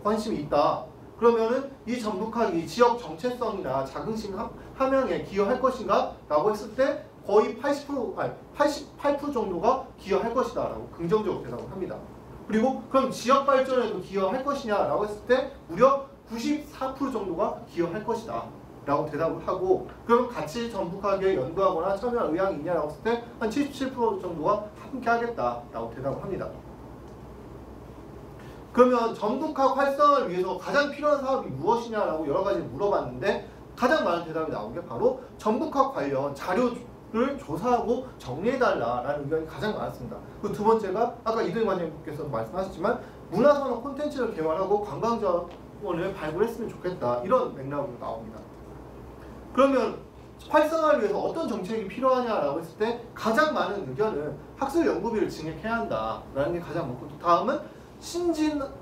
관심이 있다. 그러면은 이 전북학이 지역 정체성이나 자긍심 함양에 기여할 것인가? 라고 했을 때 거의 88% 정도가 기여할 것이다 라고 긍정적으로 대답을 합니다. 그리고 그럼 지역 발전에도 기여할 것이냐? 라고 했을 때 무려 94% 정도가 기여할 것이다 라고 대답을 하고 그럼 같이 전북학에 연구하거나 참여할 의향이 있냐라고 했을 때 한 77% 정도가 함께 하겠다 라고 대답을 합니다. 그러면 전북학 활성화를 위해서 가장 필요한 사업이 무엇이냐라고 여러 가지 물어봤는데 가장 많은 대답이 나온 게 바로 전북학 관련 자료를 조사하고 정리해달라라는 의견이 가장 많았습니다. 그 두 번째가 아까 이도희 관장님께서도 말씀하셨지만 문화산업 콘텐츠를 개발하고 관광자원을 발굴했으면 좋겠다 이런 맥락으로 나옵니다. 그러면 활성화를 위해서 어떤 정책이 필요하냐라고 했을 때 가장 많은 의견은 학술 연구비를 증액해야 한다라는 게 가장 많고 또 다음은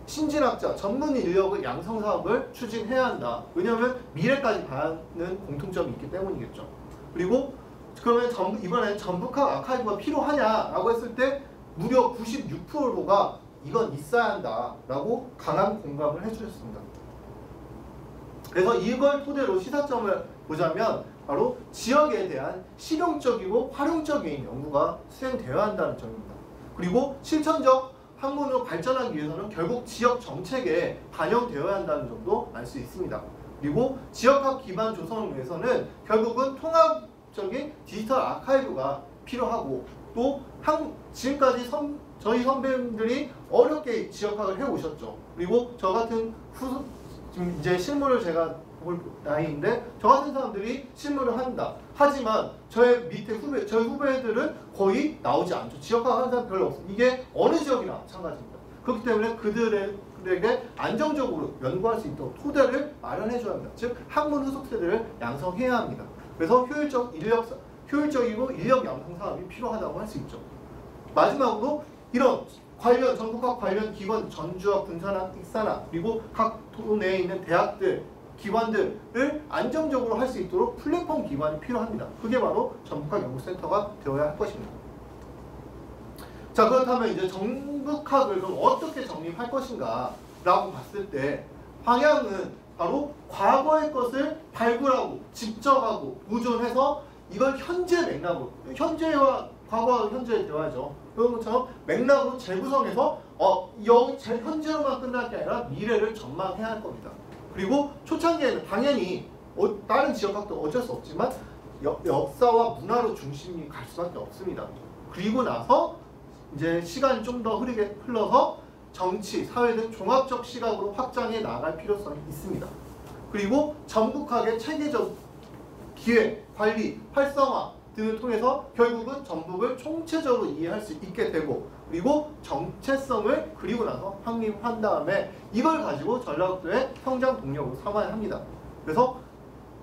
신진학자, 전문 인력의 양성 사업을 추진해야 한다. 왜냐하면 미래까지 봐야 하는 공통점이 있기 때문이겠죠. 그리고 그러면 이번엔 전북학 아카이브가 필요하냐라고 했을 때 무려 96%가 이건 있어야 한다라고 강한 공감을 해주셨습니다. 그래서 이걸 토대로 시사점을 보자면 바로 지역에 대한 실용적이고 활용적인 연구가 수행되어야 한다는 점입니다. 그리고 실천적 학문으로 발전하기 위해서는 결국 지역 정책에 반영되어야 한다는 점도 알 수 있습니다. 그리고 지역학 기반 조성을 위해서는 결국은 통합적인 디지털 아카이브가 필요하고 또 지금까지 저희 선배님들이 어렵게 지역학을 해오셨죠. 그리고 저 같은 지금 이제 실무를 제가 볼 나이인데 저 같은 사람들이 실무를 한다. 하지만 저의 밑에 저희 후배들은 거의 나오지 않죠. 지역화가 하는 사람 별로 없어요. 이게 어느 지역이나 마찬가지입니다. 그렇기 때문에 그들에게 안정적으로 연구할 수 있도록 토대를 마련해줘야 합니다. 즉 학문 후속 세대를 양성해야 합니다. 그래서 효율적이고 인력 양성 사업이 필요하다고 할 수 있죠. 마지막으로 이런 전국학 관련 기관, 전주학, 군산학, 익산학, 그리고 각 도내에 있는 대학들, 기관들을 안정적으로 할 수 있도록 플랫폼 기관이 필요합니다. 그게 바로 전북학 연구센터가 되어야 할 것입니다. 자, 그렇다면 이제 전북학을 그럼 어떻게 정립할 것인가 라고 봤을 때 방향은 바로 과거의 것을 발굴하고 집적하고 보존해서 이걸 현재 맥락으로, 현재와 과거와 현재의 대화죠. 그런 것처럼 맥락으로 재구성해서 현재로만 끝날 게 아니라 미래를 전망해야 할 겁니다. 그리고 초창기에는 당연히 다른 지역학도 어쩔 수 없지만 역사와 문화로 중심이 갈 수밖에 없습니다. 그리고 나서 이제 시간이 좀 더 흘러서 정치, 사회 등 종합적 시각으로 확장해 나갈 필요성이 있습니다. 그리고 전북학의 체계적 기획, 관리, 활성화 등을 통해서 결국은 전북을 총체적으로 이해할 수 있게 되고 그리고 정체성을 그리고 나서 확립한 다음에 이걸 가지고 전라북도의 성장 동력으로 삼아야 합니다. 그래서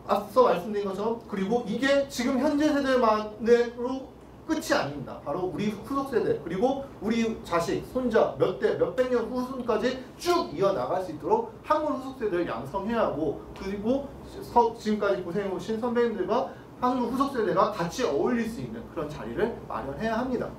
앞서 말씀드린 것처럼 그리고 이게 지금 현재 세대만으로 끝이 아닙니다. 바로 우리 후속 세대 그리고 우리 자식, 손자, 몇백 년 후손까지 쭉 이어나갈 수 있도록 학문 후속 세대를 양성해야 하고 그리고 지금까지 고생해오신 선배님들과 학문 후속 세대가 같이 어울릴 수 있는 그런 자리를 마련해야 합니다.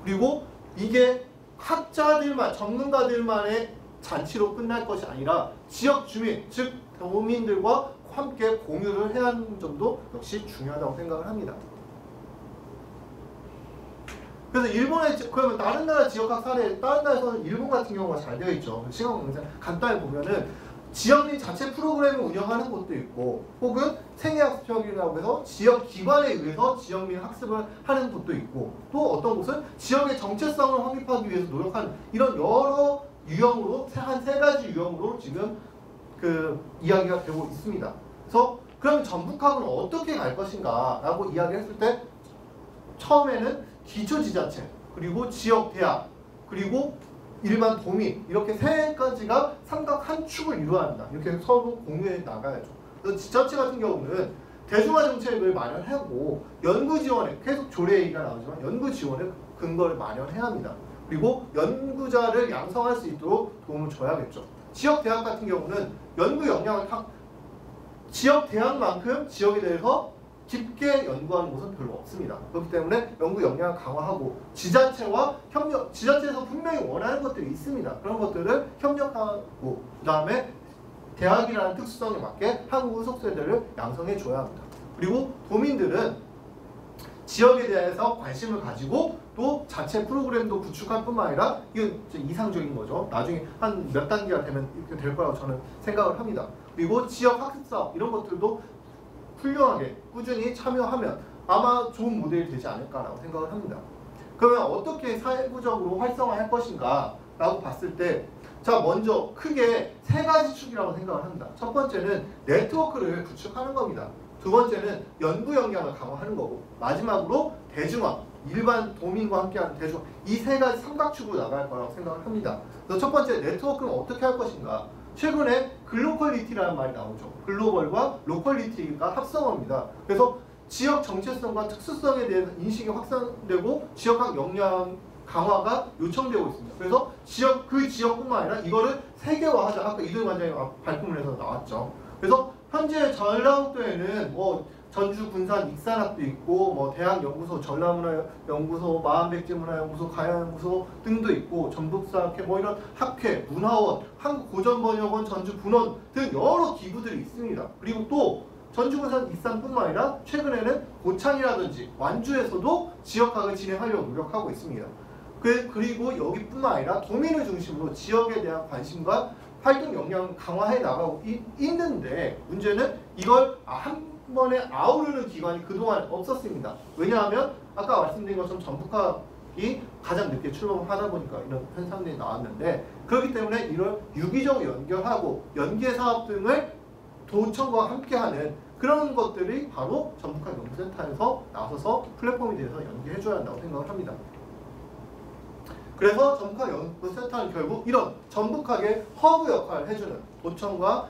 그리고 이게 학자들만, 전문가들만의 잔치로 끝날 것이 아니라 지역 주민, 즉 도민들과 함께 공유를 해야 하는 점도 역시 중요하다고 생각을 합니다. 그래서 그러면 다른 나라 지역학 사례, 다른 나라에서는 일본 같은 경우가 잘 되어 있죠. 시간 강좌 간단히 보면은 지역민 자체 프로그램을 운영하는 곳도 있고 혹은 생애학습형이라고 해서 지역 기관에 의해서 지역민 학습을 하는 곳도 있고 또 어떤 곳은 지역의 정체성을 확립하기 위해서 노력하는 이런 여러 유형으로 한 세 가지 유형으로 지금 그 이야기가 되고 있습니다. 그래서 그럼 전북학은 어떻게 갈 것인가 라고 이야기했을 때 처음에는 기초지자체 그리고 지역대학 그리고 일반 도민 이렇게 세 가지가 삼각 한 축을 이루어야 한다. 이렇게 서로 공유해 나가야죠. 그래서 지자체 같은 경우는 대중화 정책을 마련하고 연구 지원에 계속 조례 얘기가 나오지만 연구 지원에 근거를 마련해야 합니다. 그리고 연구자를 양성할 수 있도록 도움을 줘야겠죠. 지역 대학 같은 경우는 연구 역량을 지역 대학만큼 지역에 대해서 깊게 연구하는 곳은 별로 없습니다. 그렇기 때문에 연구 역량을 강화하고 지자체와 협력, 지자체에서 분명히 원하는 것들이 있습니다. 그런 것들을 협력하고 그 다음에 대학이라는 특수성에 맞게 한국 후속 세대를 양성해 줘야 합니다. 그리고 도민들은 지역에 대해서 관심을 가지고 또 자체 프로그램도 구축할 뿐만 아니라 이건 이상적인 거죠. 나중에 한 몇 단계가 되면 이렇게 될 거라고 저는 생각을 합니다. 그리고 지역 학습 사업 이런 것들도 훌륭하게 꾸준히 참여하면 아마 좋은 모델이 되지 않을까라고 생각을 합니다. 그러면 어떻게 사회구적으로 활성화할 것인가 라고 봤을 때 자 먼저 크게 세 가지 축이라고 생각을 합니다. 첫 번째는 네트워크를 구축하는 겁니다. 두 번째는 연구 역량을 강화하는 거고 마지막으로 대중화, 일반 도민과 함께하는 대중화 이 세 가지 삼각축으로 나갈 거라고 생각을 합니다. 그래서 첫 번째 네트워크는 어떻게 할 것인가 최근에 글로컬리티라는 말이 나오죠. 글로벌과 로컬리티가 합성어입니다. 그래서 지역 정체성과 특수성에 대한 인식이 확산되고 지역학 역량 강화가 요청되고 있습니다. 그래서 그 지역뿐만 아니라 이거를 세계화하자. 아까 이도희 관장이 발품을 해서 나왔죠. 그래서 현재 전라북도에는 전주, 군산, 익산학도 있고 대학연구소, 전라문화연구소, 마한백제문화연구소, 가야연구소 등도 있고 전북사학회 이런 학회, 문화원, 한국고전번역원, 전주분원 등 여러 기구들이 있습니다. 그리고 또 전주, 군산, 익산뿐만 아니라 최근에는 고창이라든지 완주에서도 지역학을 진행하려고 노력하고 있습니다. 그리고 여기뿐만 아니라 도민을 중심으로 지역에 대한 관심과 활동 역량을 강화해 나가고 있는데 문제는 이걸 한 번에 아우르는 기관이 그동안 없었습니다. 왜냐하면 아까 말씀드린 것처럼 전북학이 가장 늦게 출범하다 보니까 이런 현상들이 나왔는데 그렇기 때문에 이걸 유기적으로 연결하고 연계 사업 등을 도청과 함께하는 그런 것들이 바로 전북학 연구센터에서 나서서 플랫폼에 대해서 연계해줘야 한다고 생각을 합니다. 그래서 전북학 연구센터는 결국 이런 전북학의 허브 역할을 해주는 도청과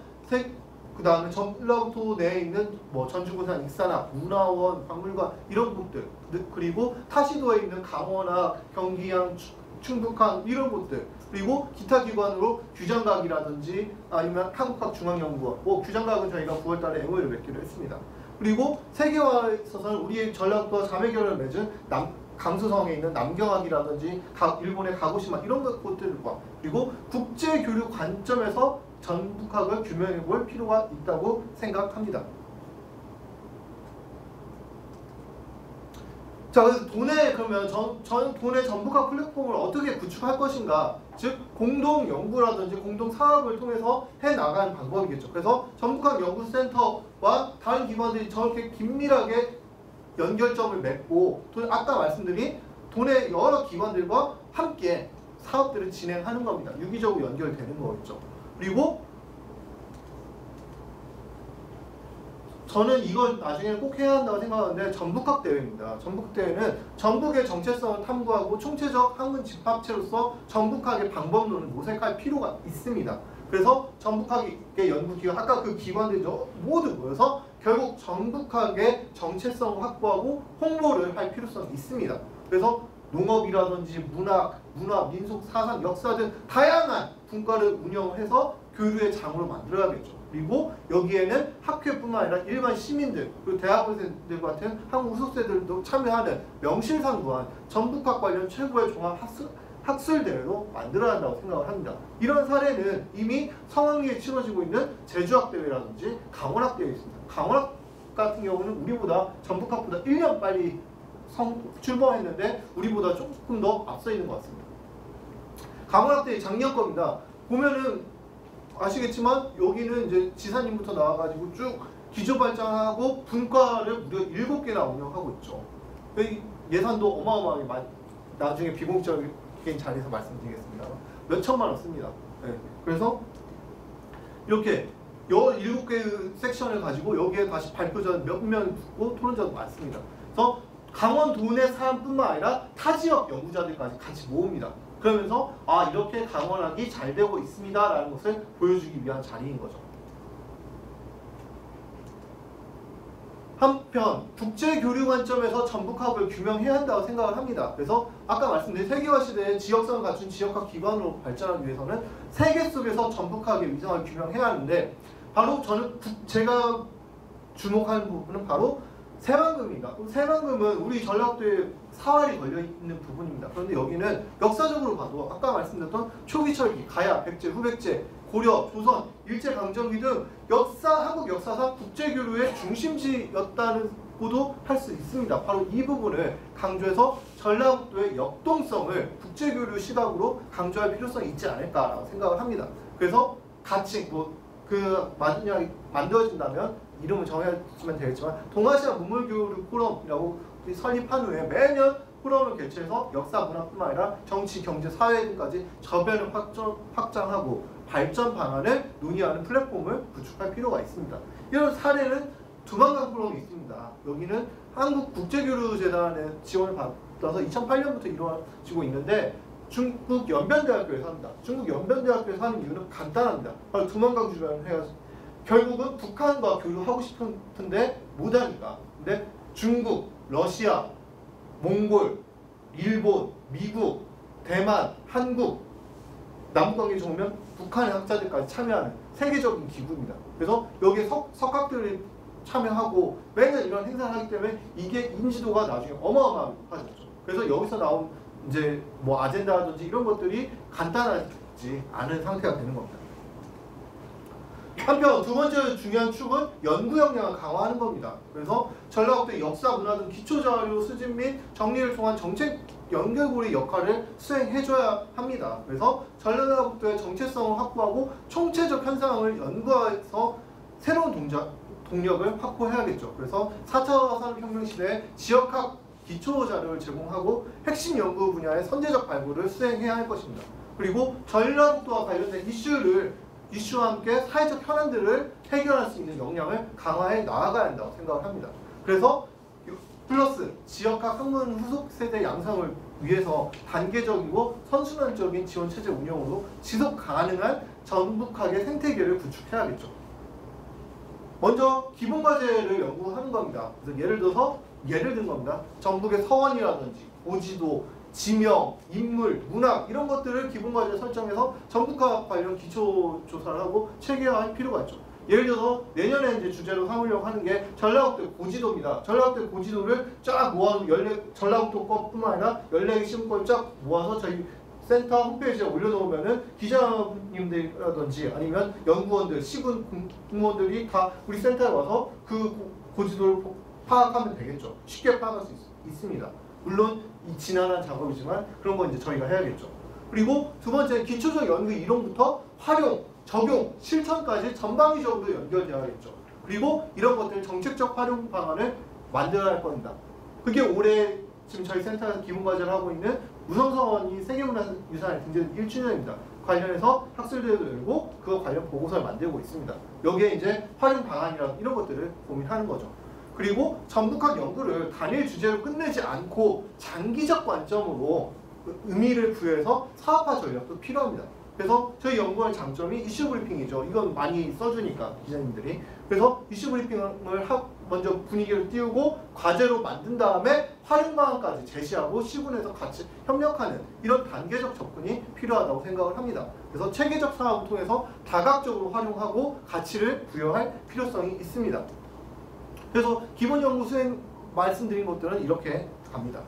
그 다음에 전라북도 내에 있는 뭐 전주군산 익산학, 문화원, 박물관 이런 곳들, 그리고 타시도에 있는 강원학, 경기양, 충북항 이런 곳들, 그리고 기타 기관으로 규장각이라든지 아니면 한국학중앙연구원, 뭐 규장각은 저희가 9월달에 MOU를 맺기로 했습니다. 그리고 세계화에 있어서는 우리의 전라북도와 자매결을 맺은 강수성에 있는 남경학이라든지 일본의 가고시마 이런 곳들과 그리고 국제교류 관점에서 전북학을 규명해 볼 필요가 있다고 생각합니다. 자, 그래서 돈의 전북학 플랫폼을 어떻게 구축할 것인가, 즉 공동 연구라든지 공동 사업을 통해서 해 나가는 방법이겠죠. 그래서 전북학 연구센터와 다른 기관들이 저렇게 긴밀하게 연결점을 맺고 아까 말씀드린 돈의 여러 기관들과 함께 사업들을 진행하는 겁니다. 유기적으로 연결되는 거겠죠. 그리고 저는 이걸 나중에 꼭 해야 한다고 생각하는데 전북학 대회입니다. 전북학 대회는 전북의 정체성을 탐구하고 총체적 학문 집합체로서 전북학의 방법론을 모색할 필요가 있습니다. 그래서 전북학의 연구기관, 아까 그 기관들이 모두 모여서 결국 전북학의 정체성을 확보하고 홍보를 할 필요성이 있습니다. 그래서 농업이라든지 문화, 민속, 사상, 역사 등 다양한 분과를 운영을 해서 교류의 장으로 만들어야겠죠. 그리고 여기에는 학회뿐만 아니라 일반 시민들, 그리고 대학원생들 같은 한국 후속세들도 참여하는 명실상부한 전북학 관련 최고의 종합 학술대회로 만들어야 한다고 생각을 합니다. 이런 사례는 이미 성황리에 치러지고 있는 제주학대회라든지 강원학대회 있습니다. 강원학 같은 경우는 우리보다 전북학보다 1년 빨리 출범했는데 우리보다 조금 더 앞서 있는 것 같습니다. 강원학대회 작년 겁니다. 보면은 아시겠지만 여기는 이제 지사님부터 나와가지고 쭉 기초발전하고 분과를 무려 7개나 운영하고 있죠. 예산도 어마어마하게 나중에 비공적인 자리에서 말씀드리겠습니다. 몇 천만 원 씁니다. 네. 그래서 이렇게 17개의 섹션을 가지고 여기에 다시 발표자 몇 명 붙고 토론자도 많습니다. 그래서 강원도 내 사람뿐만 아니라 타 지역 연구자들까지 같이 모읍니다. 그러면서 이렇게 강원학이 잘 되고 있습니다 라는 것을 보여주기 위한 자리인 거죠. 한편 국제교류 관점에서 전북학을 규명해야 한다고 생각을 합니다. 그래서 아까 말씀드린 세계화 시대에 지역성을 갖춘 지역학 기관으로 발전하기 위해서는 세계 속에서 전북학의 위상을 규명해야 하는데 바로 제가 주목하는 부분은 바로 새만금입니다. 새만금은 우리 전라도에 사활이 걸려있는 부분입니다. 그런데 여기는 역사적으로 봐도 아까 말씀드렸던 초기철기, 가야, 백제, 후백제, 고려, 조선, 일제강점기 등 한국 역사상 국제교류의 중심지였다고도 할 수 있습니다. 바로 이 부분을 강조해서 전라북도의 역동성을 국제교류 시각으로 강조할 필요성이 있지 않을까라고 생각을 합니다. 그래서 같이 만약에 만들어진다면 이름을 정해주면 되겠지만 동아시아 문물교류 포럼이라고 설립한 후에 매년 포럼을 개최해서 역사 문화뿐만 아니라 정치, 경제, 사회 등까지 저변을 확장하고 발전 방안을 논의하는 플랫폼을 구축할 필요가 있습니다. 이런 사례는 두만강 포럼이 있습니다. 여기는 한국국제교류재단의 지원을 받아서 2008년부터 이루어지고 있는데 중국 연변대학교에서 합니다. 중국 연변대학교에서 하는 이유는 간단합니다. 바로 두만강 주변을 해가지고 결국은 북한과 교류하고 싶은데 못하니까. 근데 중국, 러시아, 몽골, 일본, 미국, 대만, 한국, 남북관계 좋으면 북한의 학자들까지 참여하는 세계적인 기구입니다. 그래서 여기에 석학들이 참여하고 매년 이런 행사를 하기 때문에 이게 인지도가 나중에 어마어마하죠. 그래서 여기서 나온 이제 뭐 아젠다라든지 이런 것들이 간단하지 않은 상태가 되는 겁니다. 한편 두 번째 중요한 축은 연구 역량을 강화하는 겁니다. 그래서 전라북도의 역사, 문화 등 기초자료 수집 및 정리를 통한 정책 연결고리 역할을 수행해줘야 합니다. 그래서 전라북도의 정체성을 확보하고 총체적 현상을 연구해서 새로운 동력을 확보해야겠죠. 그래서 4차 산업혁명 시대에 지역학 기초자료를 제공하고 핵심 연구 분야의 선제적 발굴을 수행해야 할 것입니다. 그리고 전라북도와 관련된 이슈를 이슈와 함께 사회적 현안들을 해결할 수 있는 역량을 강화해 나아가야 한다고 생각을 합니다. 그래서 플러스 지역학 학문 후속 세대 양성을 위해서 단계적이고 선순환적인 지원 체제 운영으로 지속 가능한 전북학의 생태계를 구축해야겠죠. 먼저 기본 과제를 연구하는 겁니다. 그래서 예를 든 겁니다. 전북의 서원이라든지 고지도, 지명, 인물, 문학 이런 것들을 기본 과제에 설정해서 전북학 관련 기초 조사를 하고 체계화할 필요가 있죠. 예를 들어서 내년에 이제 주제로 삼으려고 하는 게 전라북도 고지도입니다. 전라북도 고지도를 쫙 모아서 전라북도 것뿐만 아니라 14개 시군권을 쫙 모아서 저희 센터 홈페이지에 올려놓으면은 기자님들이라든지 아니면 연구원들, 시군 공무원들이 다 우리 센터에 와서 그 고지도를 파악하면 되겠죠. 쉽게 파악할 수 있습니다. 물론 이 지난한 작업이지만 그런 건 이제 저희가 해야겠죠. 그리고 두 번째는 기초적 연구 이론부터 활용, 적용, 실천까지 전방위적으로 연결되어야겠죠. 그리고 이런 것들 정책적 활용 방안을 만들어야 할 겁니다. 그게 올해 지금 저희 센터에서 기본 과제를 하고 있는 우성서원이 세계문화유산에 등재된 1주년입니다. 관련해서 학술대회도 열고 그거 관련 보고서를 만들고 있습니다. 여기에 이제 활용 방안이랑 이런 것들을 고민하는 거죠. 그리고 전북학 연구를 단일 주제로 끝내지 않고 장기적 관점으로 의미를 부여해서 사업화 전략도 필요합니다. 그래서 저희 연구원의 장점이 이슈 브리핑이죠. 이건 많이 써주니까 기자님들이. 그래서 이슈 브리핑을 먼저 분위기를 띄우고 과제로 만든 다음에 활용 방안까지 제시하고 시군에서 같이 협력하는 이런 단계적 접근이 필요하다고 생각을 합니다. 그래서 체계적 사업을 통해서 다각적으로 활용하고 가치를 부여할 필요성이 있습니다. 그래서 기본 연구 수행 말씀드린 것들은 이렇게 갑니다.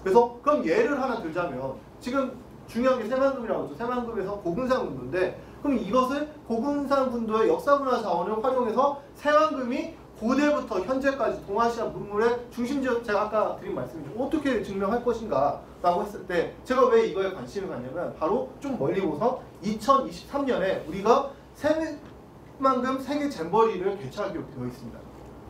그래서 그럼 예를 하나 들자면 지금 중요한 게 새만금이라고 하죠. 새만금에서 고군산군도인데 그럼 이것을 고군산군도의 역사문화 자원을 활용해서 새만금이 고대부터 현재까지 동아시아 문물의 중심지역 제가 아까 드린 말씀이죠. 어떻게 증명할 것인가 라고 했을 때 제가 왜 이거에 관심을 갖냐면 바로 좀 멀리 보서 2023년에 우리가 새만금 세계 잼버리를 개최하기로 되어 있습니다.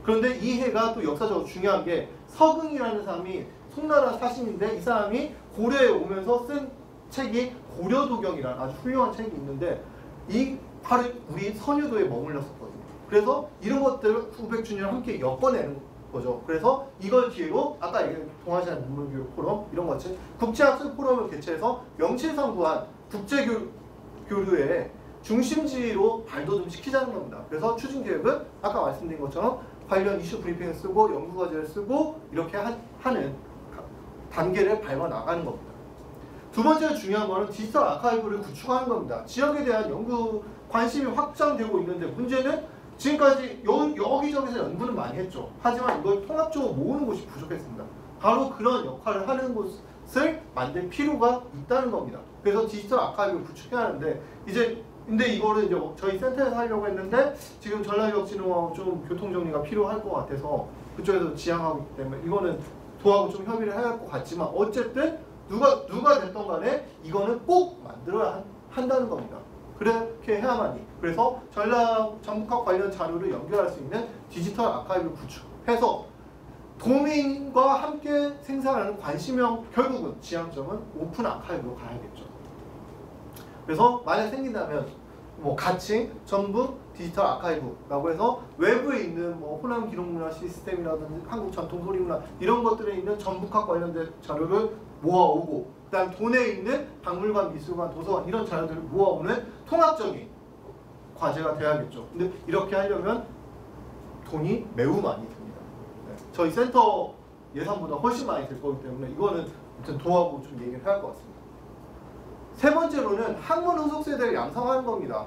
그런데 이 해가 또 역사적으로 중요한 게 서긍이라는 사람이 송나라 사신인데 이 사람이 고려에 오면서 쓴 책이 고려도경이라는 아주 훌륭한 책이 있는데 이 바로 우리 선유도에 머물렀었거든요. 그래서 이런 것들을 900주년을 함께 엮어내는 거죠. 그래서 이걸 기회로 아까 얘기한 동아시아 문물교육 포럼 이런 것들 국제학술 포럼을 개최해서 명실상부한 국제교류의 중심지로 발돋움 시키자는 겁니다. 그래서 추진계획은 아까 말씀드린 것처럼 관련 이슈 브리핑을 쓰고 연구과제를 쓰고 이렇게 하는 단계를 밟아 나가는 겁니다. 두 번째로 중요한 거는 디지털 아카이브를 구축하는 겁니다. 지역에 대한 연구 관심이 확장되고 있는데 문제는 지금까지 여기저기서 연구는 많이 했죠. 하지만 이걸 통합적으로 모으는 곳이 부족했습니다. 바로 그런 역할을 하는 곳을 만들 필요가 있다는 겁니다. 그래서 디지털 아카이브를 구축해야 하는데 근데 이거를 이제 저희 센터에서 하려고 했는데 지금 전라기억진흥원하고 좀 교통정리가 필요할 것 같아서 그쪽에서 지향하고 있기 때문에 이거는 도하고 좀 협의를 해야 할 것 같지만 어쨌든 누가 됐던 간에 이거는 꼭 만들어야 한다는 겁니다. 그렇게 해야만이. 그래서 전북학 관련 자료를 연결할 수 있는 디지털 아카이브를 구축해서 도민과 함께 생산하는 관심형 결국은 지향점은 오픈 아카이브로 가야겠죠. 그래서 만약 생긴다면 뭐 가칭, 전북 디지털 아카이브라고 해서 외부에 있는 뭐 호남 기록문화 시스템이라든지 한국 전통 소리문화 이런 것들에 있는 전북학 관련된 자료를 모아오고 그다음 도내에 있는 박물관, 미술관, 도서관 이런 자료들을 모아오는 통합적인 과제가 돼야겠죠. 근데 이렇게 하려면 돈이 매우 많이 듭니다. 네. 저희 센터 예산보다 훨씬 많이 들 거기 때문에 이거는 아무튼 도하고 좀 얘기를 해야 할 것 같습니다. 세 번째로는 학문 후속 세대를 양성하는 겁니다.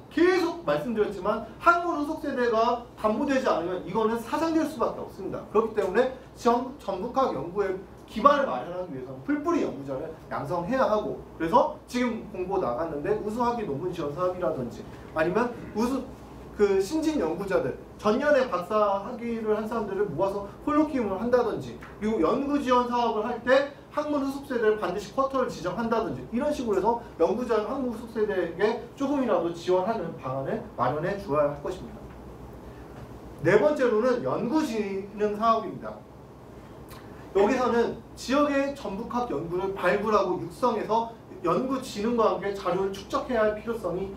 계속 말씀드렸지만 학문 후속 세대가 담보되지 않으면 이거는 사장될 수밖에 없습니다. 그렇기 때문에 전북학 연구의 기반을 마련하기 위해서는 풀뿌리 연구자를 양성해야 하고 그래서 지금 공고 나갔는데 우수학위 논문 지원 사업이라든지 아니면 신진 연구자들 전년에 박사 학위를 한 사람들을 모아서 홀로키움을 한다든지 그리고 연구 지원 사업을 할 때 학문 후속 세대를 반드시 쿼터를 지정한다든지 이런 식으로 해서 연구자 학문 후속 세대에게 조금이라도 지원하는 방안을 마련해 주어야 할 것입니다. 네 번째로는 연구진흥 사업입니다. 여기서는 지역의 전북학 연구를 발굴하고 육성해서 연구진흥과 함께 자료를 축적해야 할 필요성이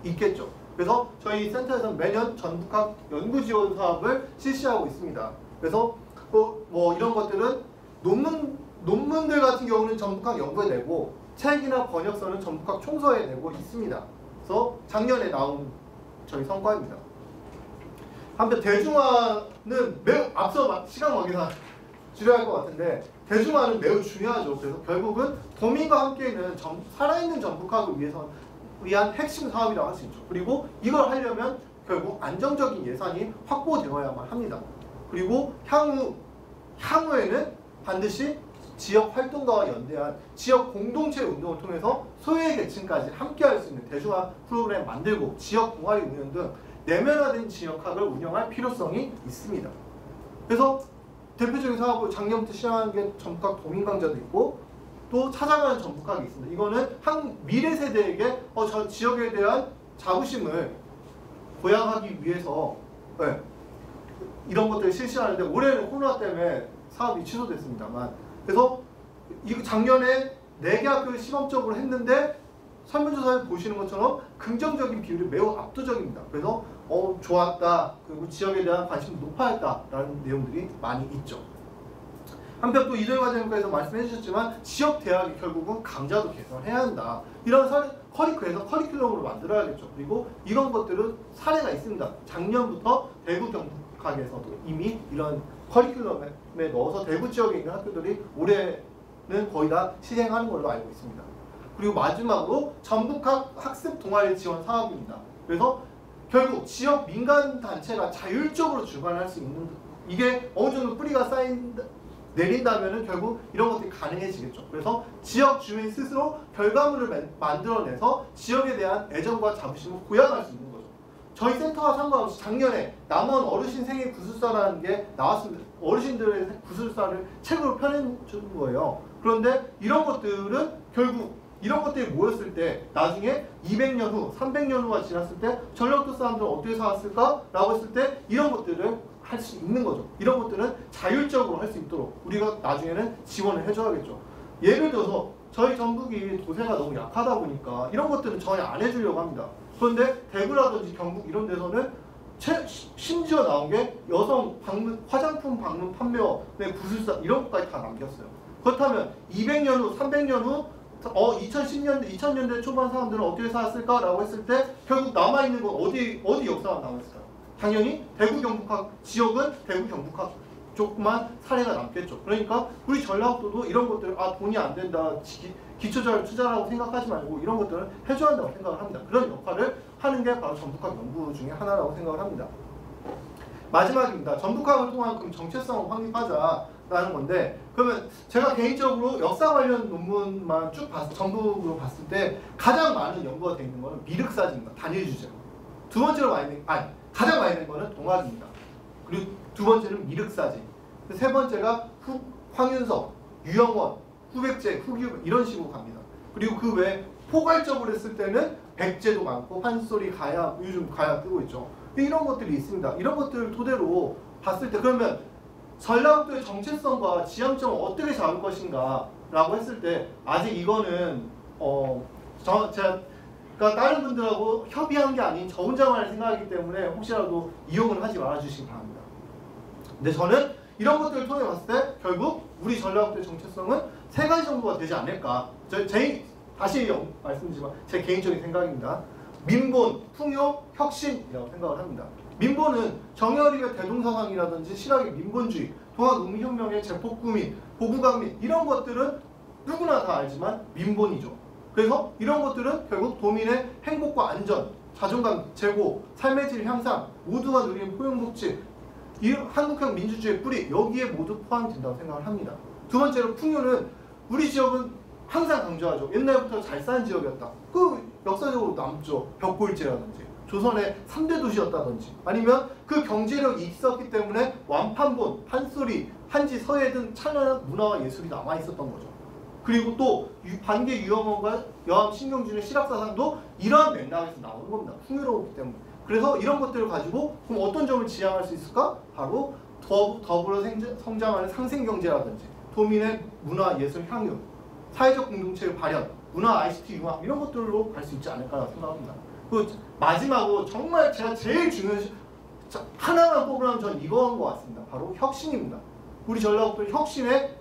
있겠죠. 그래서 저희 센터에서는 매년 전북학 연구지원 사업을 실시하고 있습니다. 그래서 뭐 이런 것들은 논문들 같은 경우는 전북학 연구에 내고 책이나 번역서는 전북학 총서에 내고 있습니다. 그래서 작년에 나온 저희 성과입니다. 한편 대중화는 매우 앞서 시간 관계상 줄여야 할 것 같은데 대중화는 매우 중요하죠. 그래서 결국은 도민과 함께는 살아있는 전북학을 위한 핵심 사업이라고 할 수 있죠. 그리고 이걸 하려면 결국 안정적인 예산이 확보되어야만 합니다. 그리고 향후에는 반드시 지역 활동가와 연대한 지역 공동체 운동을 통해서 소외 계층까지 함께할 수 있는 대중화 프로그램 만들고 지역 동아리 운영 등 내면화된 지역학을 운영할 필요성이 있습니다. 그래서 대표적인 사업을 작년부터 시작한 게 전북학 도민강좌도 있고 또 찾아가는 전북학이 있습니다. 이거는 미래 세대에게 저 지역에 대한 자부심을 보양하기 위해서 이런 것들을 실시하는데 올해는 코로나 때문에 사업이 취소됐습니다만 그래서 작년에 4개 학교를 시범적으로 했는데 설문조사에 보시는 것처럼 긍정적인 비율이 매우 압도적입니다. 그래서 좋았다. 그리고 지역에 대한 관심도 높아졌다라는 내용들이 많이 있죠. 한편 또 이도희 과장님께서 말씀해 주셨지만 지역 대학이 결국은 강좌도 개선해야 한다. 이런 커리큘럼으로 만들어야겠죠. 그리고 이런 것들은 사례가 있습니다. 작년부터 대구 경북학에서도 이미 이런 커리큘럼에 넣어서 대구 지역에 있는 학교들이 올해는 거의 다 시행하는 걸로 알고 있습니다. 그리고 마지막으로 전북학 학습 동아리 지원 사업입니다. 그래서 결국 지역 민간 단체가 자율적으로 주관할 수 있는 이게 어느 정도 뿌리가 내린다면은 결국 이런 것들이 가능해지겠죠. 그래서 지역 주민 스스로 결과물을 만들어내서 지역에 대한 애정과 자부심을 보양할 수 있는 거죠. 저희 센터와 상관없이 작년에 남원 어르신 생애 구술사라는 게 나왔습니다. 어르신들의 구술사를 책으로 펴내준 거예요. 그런데 이런 것들은 결국 이런 것들이 모였을 때 나중에 200년 후, 300년 후가 지났을 때 전라도 사람들은 어떻게 살았을까? 라고 했을 때 이런 것들을 할 수 있는 거죠. 이런 것들은 자율적으로 할 수 있도록 우리가 나중에는 지원을 해줘야겠죠. 예를 들어서 저희 전북이 도세가 너무 약하다 보니까 이런 것들은 전혀 안 해주려고 합니다. 그런데 대구라든지 경북 이런 데서는 심지어 나온 게 여성 화장품 방문 판매업의 구술사 이런 것까지 다 남겼어요. 그렇다면 200년 후, 300년 후 2010년대 초반 사람들은 어떻게 살았을까라고 했을 때 결국 남아있는 건 어디 역사가 남아있을까요? 당연히 대구 경북학 지역은 대구 경북학 쪽만 사례가 남겠죠. 그러니까 우리 전라북도도 이런 것들을 돈이 안 된다, 기초자료 투자라고 생각하지 말고 이런 것들을 해줘야 한다고 생각을 합니다. 그런 역할을 하는 게 바로 전북학 연구 중에 하나라고 생각을 합니다. 마지막입니다. 전북학을 통한 그럼 정체성을 확립하자라는 건데 그러면 제가 개인적으로 역사 관련 논문만 쭉 전북으로 봤을 때 가장 많은 연구가 되어 있는 거는 미륵사지입니다. 단일 주제. 두 번째로 가장 많이 된 거는 동학입니다. 그리고 두 번째는 미륵사지. 세 번째가 황윤석, 유영원, 후백제, 후기읍 이런 식으로 갑니다. 그리고 그 외에 포괄적으로 했을 때는 백제도 많고 판소리, 가야, 요즘 가야 뜨고 있죠. 이런 것들이 있습니다. 이런 것들을 토대로 봤을 때 그러면 전라북도의 정체성과 지향점을 어떻게 잡을 것인가 라고 했을 때 아직 이거는 제가 다른 분들하고 협의한 게 아닌 저 혼자만의 생각이기 때문에 혹시라도 이용을 하지 말아주시기 바랍니다. 근데 저는 이런 것들을 통해 봤을 때 결국 우리 전라북도의 정체성은 3가지 정도가 되지 않을까. 다시 말씀드리지만 제 개인적인 생각입니다. 민본, 풍요, 혁신이라고 생각을 합니다. 민본은 정열이의 대동서강이라든지 실학의 민본주의, 동학농민혁명의 제폭구민, 보구강민 이런 것들은 누구나 다 알지만 민본이죠. 그래서 이런 것들은 결국 도민의 행복과 안전, 자존감 제고, 삶의 질 향상, 모두가 누리는 포용복지, 이 한국형 민주주의의 뿌리 여기에 모두 포함된다고 생각을 합니다. 두 번째로 풍요는 우리 지역은 항상 강조하죠. 옛날부터 잘 사는 지역이었다. 그 역사적으로 남죠. 벽골제라든지 조선의 3대 도시였다든지 아니면 그 경제력이 있었기 때문에 완판본, 판소리, 한지, 서예 등 찬란한 문화와 예술이 남아있었던 거죠. 그리고 또 반개 유영원과 여암 신경준의 실학사상도 이러한 맥락에서 나오는 겁니다. 풍요로웠기 때문에. 그래서 이런 것들을 가지고 그럼 어떤 점을 지향할 수 있을까? 바로 더불어 성장하는 상생경제라든지 도민의 문화, 예술, 향유 사회적 공동체의 발현, 문화, ICT 융합 이런 것들로 갈 수 있지 않을까 생각합니다. 그 마지막으로 정말 제가 제일 중요한 하나만 뽑으면 전 이거인 것 같습니다. 바로 혁신입니다. 우리 전라북도 혁신의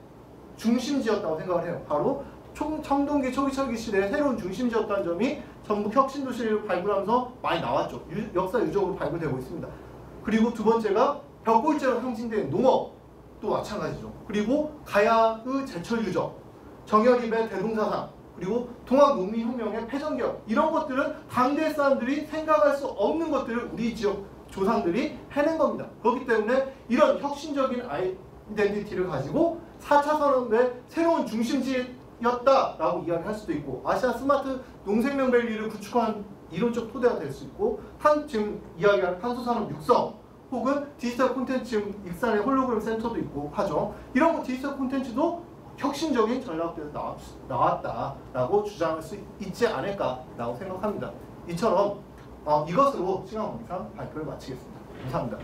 중심지였다고 생각을 해요. 바로 청동기 초기철기 시대의 새로운 중심지였다는 점이 전북 혁신도시를 발굴하면서 많이 나왔죠. 역사 유적으로 발굴되고 있습니다. 그리고 두 번째가 벽골제로 상징된 농업도 마찬가지죠. 그리고 가야의 제철 유적, 정열입의 대동사상, 그리고 동학농민혁명의 패전개혁 이런 것들은 당대 사람들이 생각할 수 없는 것들을 우리 지역 조상들이 해낸 겁니다. 그렇기 때문에 이런 혁신적인 아이덴티티를 가지고 4차 산업의 새로운 중심지였다라고 이야기할 수도 있고 아시아 스마트 농생명밸리를 구축한 이론적 토대가 될 수 있고 지금 이야기하는 탄소산업 육성 혹은 디지털 콘텐츠 익산의 홀로그램 센터도 있고 하죠. 이런 거 디지털 콘텐츠도 혁신적인 전략에서 나왔다라고 주장할 수 있지 않을까라고 생각합니다. 이처럼 이것으로 시간 관계상 발표를 마치겠습니다. 감사합니다.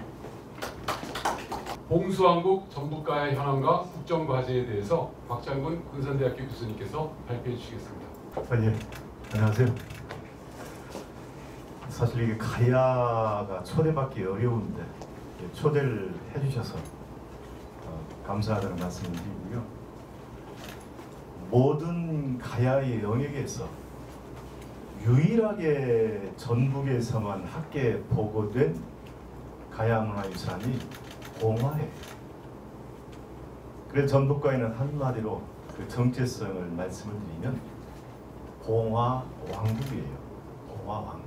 봉수왕국 전북가의 현황과 국정과제에 대해서 박장군 군산대학교 교수님께서 발표해 주시겠습니다. 예, 안녕하세요. 사실 이게 가야가 초대받기 어려운데 초대를 해주셔서 감사하다는 말씀을 드리고요. 모든 가야의 영역에서 유일하게 전북에서만 학계에 보고된 가야문화유산이 봉화예요. 그래서 전북가에는 한마디로 그 정체성을 말씀을 드리면 봉화왕국이에요. 봉화왕국.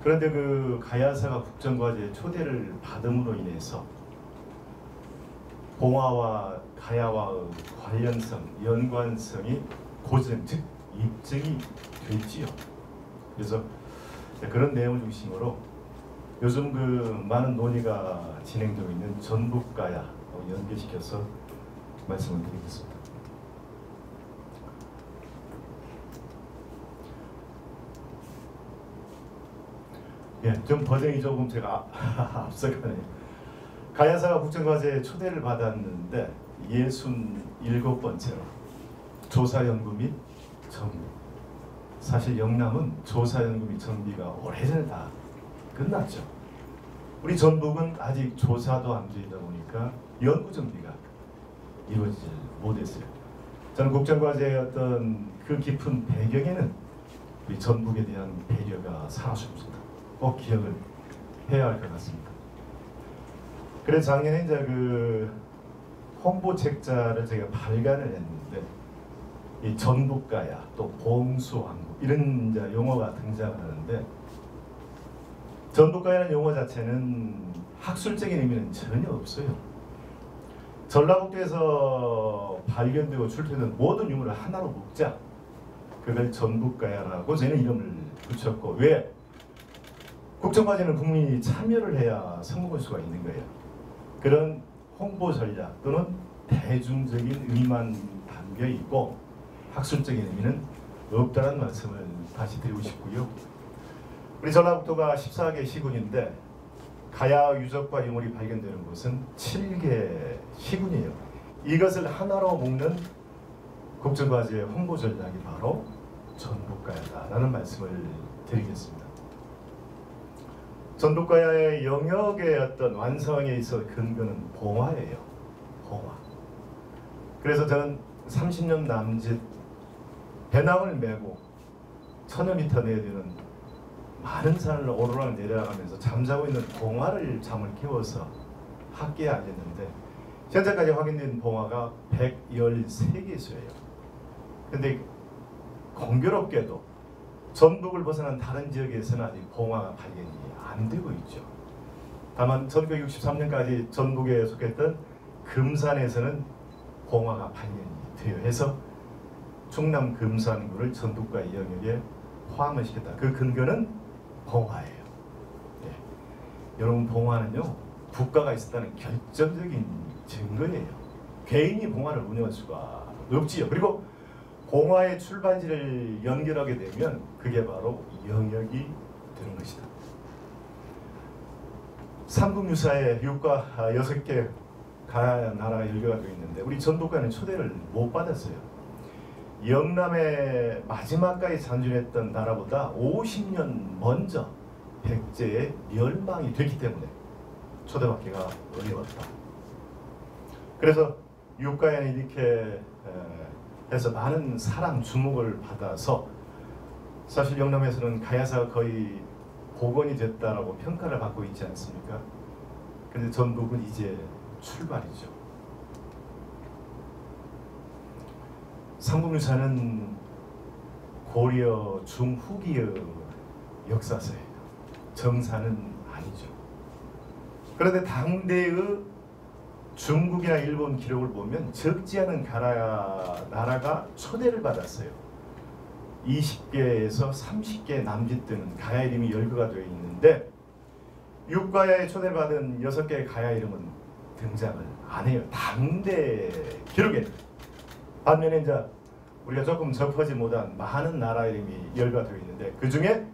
그런데 그 가야사가 국정과제에 초대를 받음으로 인해서 봉화와 가야와의 관련성, 연관성이 고증, 즉 입증이 됐지요. 그래서 그런 내용을 중심으로 요즘 그 많은 논의가 진행되고 있는 전북가야 연계시켜서 말씀을 드리겠습니다. 예, 좀 버전이 조금 제가 앞서가네요. 가야사가 국정과제에 초대를 받았는데 67번째로 조사연구 및 정비. 사실 영남은 조사연구 및 정비가 오래전에 다 끝났죠. 우리 전북은 아직 조사도 안 되다 보니까 연구 정비가 이루어지지 못했어요. 저는 국정과제의 어떤 그 깊은 배경에는 우리 전북에 대한 배려가 사라졌습니다. 꼭 기억을 해야 할 것 같습니다. 그래서 작년에 이제 그 홍보 책자를 제가 발간을 했는데 이 전북가야 또 봉수왕국 이런 이제 용어가 등장하는데 전북가야라는 용어 자체는 학술적인 의미는 전혀 없어요. 전라북도에서 발견되고 출토된 모든 유물을 하나로 묶자. 그걸 전북가야라고 저희는 이름을 붙였고 왜? 국정과제는 국민이 참여를 해야 성공할 수가 있는 거예요. 그런 홍보 전략 또는 대중적인 의미만 담겨 있고 학술적인 의미는 없다는 말씀을 다시 드리고 싶고요. 우리 전라북도가 14개 시군인데 가야 유적과 유물이 발견되는 곳은 7개 시군이에요. 이것을 하나로 묶는 국정과제의 홍보 전략이 바로 전북가야다라는 말씀을 드리겠습니다. 전북가야의 영역의 어떤 완성에 있어 근거는 봉화예요. 봉화. 그래서 저는 30년 남짓 배낭을 메고 1000여 미터 내에 되는 많은 산을 오르락 내려가면서 잠자고 있는 봉화를 잠을 깨워서 학계에 알렸는데 현재까지 확인된 봉화가 113개소예요. 근데 공교롭게도 전북을 벗어난 다른 지역에서는 아직 봉화가 발견이 안 되고 있죠. 다만 1963년까지 전북에 속했던 금산에서는 봉화가 발견이 되어 해서 충남 금산구를 전북가 영역에 포함을 시켰다. 그 근거는 봉화예요. 네. 여러분 봉화는요 국가가 있었다는 결정적인 증거예요. 개인이 봉화를 운영할 수가 없지요. 그리고 봉화의 출발지를 연결하게 되면 그게 바로 영역이 되는 것이다. 삼국유사에 육가 6개 가야 나라가 열려가 되어 있는데 우리 전북가는 초대를 못 받았어요. 영남의 마지막까지 잔존했던 나라보다 50년 먼저 백제의 멸망이 됐기 때문에 초대받기가 어려웠다. 그래서 육가에는 이렇게 해서 많은 사랑 주목을 받아서 사실 영남에서는 가야사가 거의 복원이 됐다라고 평가를 받고 있지 않습니까? 그런데 전북은 이제 출발이죠. 삼국유사는 고려 중후기의 역사서예요. 정사는 아니죠. 그런데 당대의 중국이나 일본 기록을 보면 적지 않은 나라가 초대를 받았어요. 20개에서 30개 남짓되는 가야 이름이 열거가 되어 있는데 육가야에 초대를 받은 6개의 가야 이름은 등장을 안 해요. 당대 기록에. 반면에 이제 우리가 조금 접하지 못한 많은 나라 이름이 열거되어 있는데 그 중에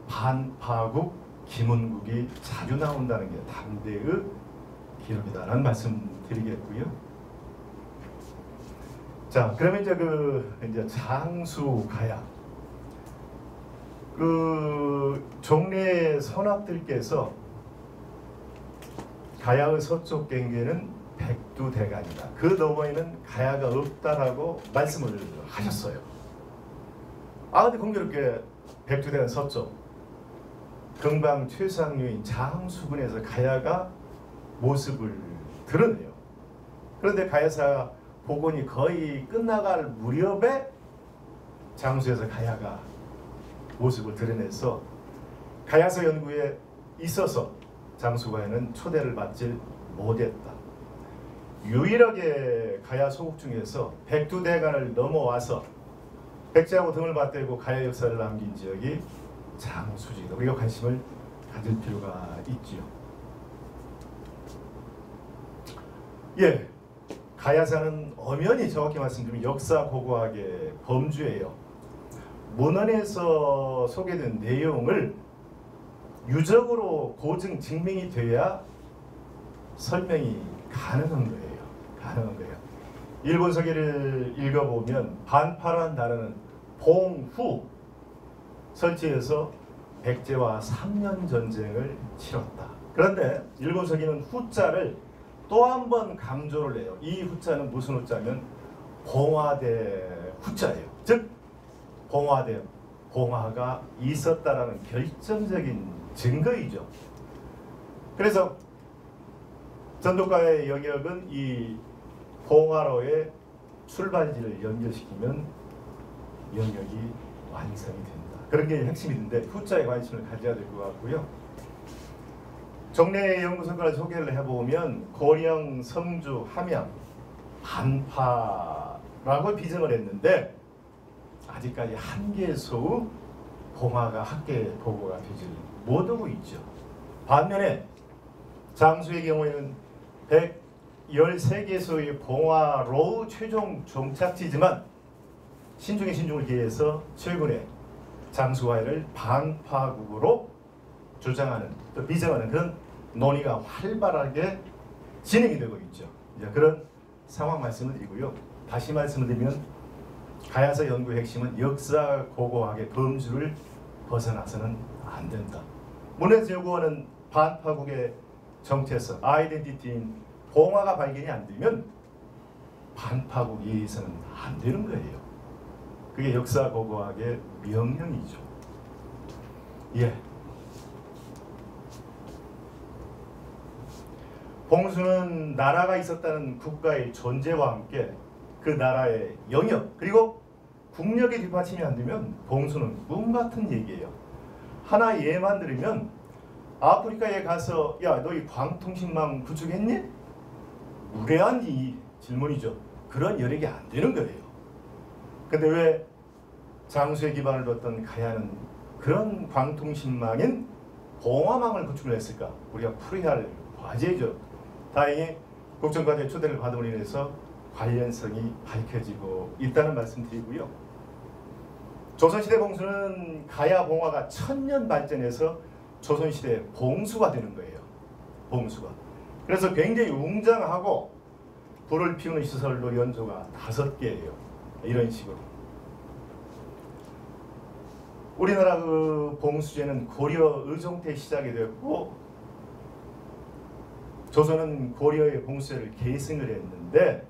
반파국, 김은국이 자주 나온다는 게 당대의 기록이다라는 말씀 드리겠고요. 자, 그러면 이제 장수가야 종래 선압들께서 가야의 서쪽 경계는 백두대간이다. 그 너머에는 가야가 없다라고 말씀을 하셨어요. 근데 공교롭게 백두대간 서쪽 금방 최상류인 장수군에서 가야가 모습을 드러내요. 그런데 가야사 복원이 거의 끝나갈 무렵에 장수에서 가야가 모습을 드러내서 가야사 연구에 있어서 장수가야는 초대를 받지 못했다. 유일하게 가야 소국 중에서 백두대간을 넘어와서 백제하고 등을 맞대고 가야 역사를 남긴 지역이 장수지이다. 우리가 관심을 가질 필요가 있지요. 예, 가야사는 엄연히 정확히 말씀드리면 역사 고고학의 범주예요. 문헌에서 소개된 내용을 유적으로 고증 증명이 돼야 설명이 가능한 거예요. 일본 서기를 읽어보면 반파라는 단어는 봉후 설치해서 백제와 3년 전쟁을 치렀다. 그런데 일본 서기는 후자를 또 한 번 강조를 해요. 이 후자는 무슨 후자면 봉화대 후자예요. 즉 봉화가 있었다라는 결정적인 증거이죠. 그래서 전독가의 영역은 이 봉화로의 출발지를 연결시키면 영역이 완성이 된다. 그런 게 핵심인데 후자에 관심을 가져야 될 것 같고요. 종래 연구소까지 소개를 해보면 고령, 성주, 함양, 반파라고 비정을 했는데 아직까지 한 개소의 봉화가 학계 보고가 되지 못하고 있죠. 반면에 장수의 경우에는 113개소의 봉화로 최종 종착지지만 신중에 신중을 기해서 최근에 장수가야를 반파국으로 주장하는 또 비정하는 그런 논의가 활발하게 진행이 되고 있죠. 이제 그런 상황 말씀을 드리고요. 다시 말씀을 드리면 가야사 연구의 핵심은 역사 고고학의 범주를 벗어나서는 안 된다. 문헌에서 요구하는 반파국의 정체성, 아이덴티티인 봉화가 발견이 안 되면 반파국에서는 안 되는 거예요. 그게 역사 고고학의 명령이죠. 예. 봉수는 나라가 있었다는 국가의 존재와 함께 그 나라의 영역 그리고 국력의 뒷받침이 안 되면 봉수는 꿈 같은 얘기예요. 하나 예만 들으면 아프리카에 가서 야 너 이 광통신망 구축했니? 무례한 이 질문이죠. 그런 여력이 안 되는 거예요. 근데 왜 장수의 기반을 뒀던 가야는 그런 광통신망인 봉화망을 구축을 했을까? 우리가 풀어야 할 과제죠. 다행히 국정과제 초대를 받음으로 인해서 관련성이 밝혀지고 있다는 말씀드리고요. 조선시대 봉수는 가야 봉화가 1000년 발전해서 조선시대 봉수가 되는 거예요. 봉수가. 그래서 굉장히 웅장하고 불을 피우는 시설로 연조가 5개예요. 이런 식으로. 우리나라 그 봉수제는 고려 의종 때 시작이 되었고 조선은 고려의 봉수제를 계승을 했는데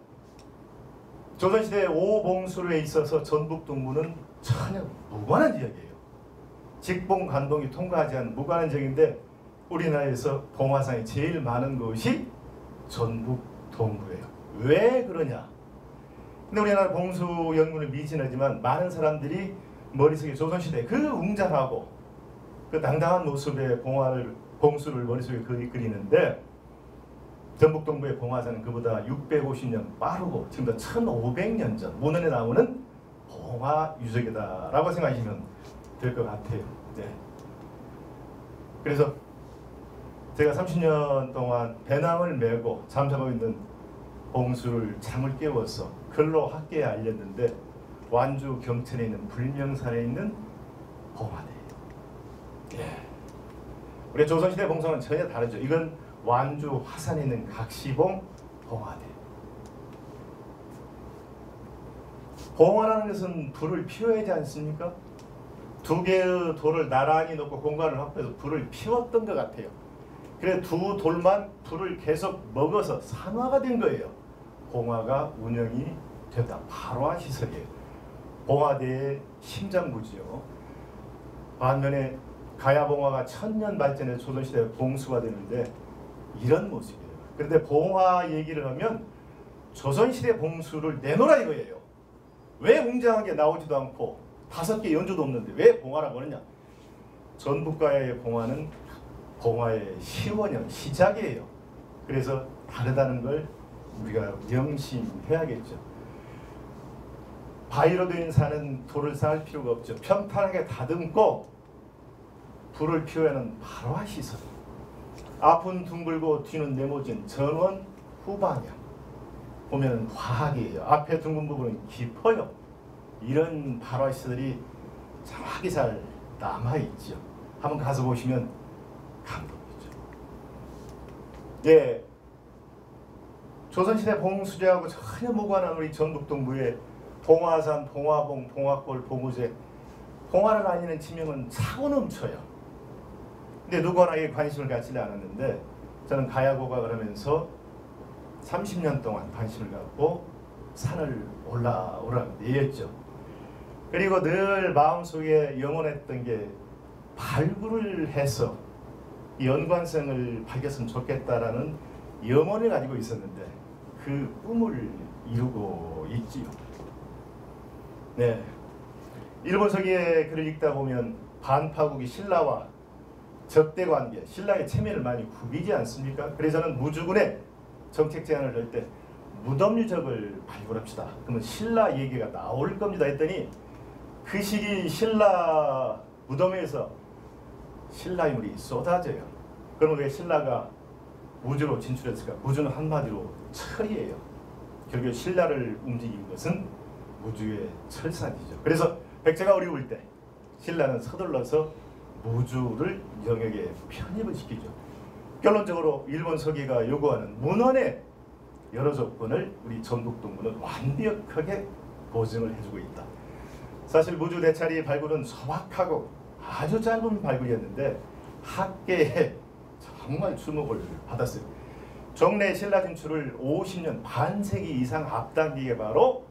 조선시대 오봉수로에 있어서 전북동부는 전혀 무관한 지역이에요. 직봉 간동이 통과하지 않은 무관한 지역인데 우리나라에서 봉화산이 제일 많은 곳이 전북동부예요. 왜 그러냐? 근데 우리나라 봉수 연구는 미진하지만 많은 사람들이 머릿속에 조선시대 그 웅장하고 그 당당한 모습의 봉수를 머릿속에 그리는데 전북동부의 봉화산은 그보다 650년 빠르고 지금부터 1500년 전 문헌에 나오는 봉화 유적이다라고 생각하시면 될 것 같아요. 네. 그래서 제가 30년 동안 배낭을 메고 잠잠하고 있는 봉수를 잠을 깨워서 글로 학계에 알렸는데 완주 경천에 있는 불명산에 있는 봉화대예요. 예. 우리 조선시대 봉수는 전혀 다르죠. 이건 완주 화산에 있는 각시봉 봉화대. 봉화라는 것은 불을 피워야 하지 않습니까? 두 개의 돌을 나란히 놓고 공간을 확보해서 불을 피웠던 것 같아요. 그래 두 돌만 불을 계속 먹어서 산화가 된 거예요. 봉화가 운영이 됐다. 발화 시설이에요. 봉화대의 심장부지요. 반면에 가야봉화가 1000년 발전해 조선시대 봉수가 되는데 이런 모습이에요. 그런데 봉화 얘기를 하면 조선시대 봉수를 내놓으라 이거예요. 왜 웅장하게 나오지도 않고 5개 연주도 없는데 왜 봉화라고 하느냐? 전북가야의 봉화는 봉화의 시원형 시작이에요. 그래서 다르다는 걸 우리가 명심해야겠죠. 바위로 된 산은 돌을 쌓을 필요가 없죠. 평탄하게 다듬고 불을 피워야 하는 발화 시설. 앞은 둥글고 뒤는 네모진 전원 후방향. 보면 화학이에요. 앞에 둥근 부분은 깊어요. 이런 발화 시설이 정확히 잘 남아있죠. 한번 가서 보시면 감동이죠. 예, 조선시대 봉수제하고 전혀 무관한 우리 전북동부의 봉화산, 봉화봉, 봉화골, 봉우제, 봉화를 알리는 지명은 차고 넘쳐요. 근데 누구나 이에 관심을 갖지는 않았는데 저는 가야고각을 하면서 30년 동안 관심을 갖고 산을 올라오라고 내었죠. 그리고 늘 마음속에 영원했던 게 발굴을 해서 연관성을 밝혔으면 좋겠다라는 염원을 가지고 있었는데 그 꿈을 이루고 있지요. 네, 일본 서기의 글을 읽다 보면 반파국이 신라와 적대관계, 신라의 체면을 많이 구비지 않습니까? 그래서 저는 무주군의 정책 제안을 할 때 무덤 유적을 발굴합시다. 그러면 신라 얘기가 나올 겁니다 했더니 그 시기 신라 무덤에서 신라 인물이 쏟아져요. 그러면 왜 신라가 무주로 진출했을까? 무주는 한마디로 철이에요. 결국 신라를 움직인 것은 무주의 철산이죠. 그래서 백제가 어려울 때 신라는 서둘러서 무주를 영역에 편입을 시키죠. 결론적으로 일본 서기가 요구하는 문헌의 여러 조건을 우리 전북동부는 완벽하게 보증을 해주고 있다. 사실 무주 대차리 발굴은 소박하고 아주 짧은 발굴이었는데 학계에 정말 주목을 받았어요. 정례 신라 진출을 50년 반세기 이상 앞당기게 바로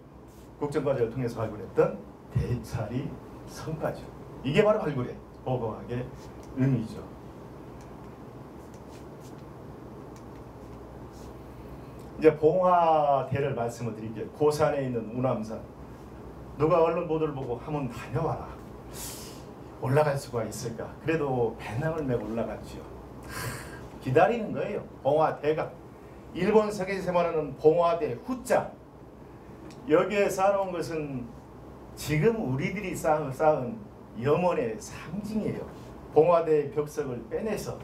국정과제를 통해서 발굴했던 대차리 성과죠. 이게 바로 발굴의 보고학의 의미죠. 이제 봉화대를 말씀을 드릴게요. 고산에 있는 우남산. 누가 언론 보도를 보고 한번 다녀와라. 올라갈 수가 있을까? 그래도 배낭을 메고 올라갔지요. 기다리는 거예요. 봉화대가. 일본 서기에서 말하는 봉화대 후자. 여기에 쌓아놓은 것은 지금 우리들이 쌓은 염원의 상징이에요. 봉화대의 벽석을 빼내서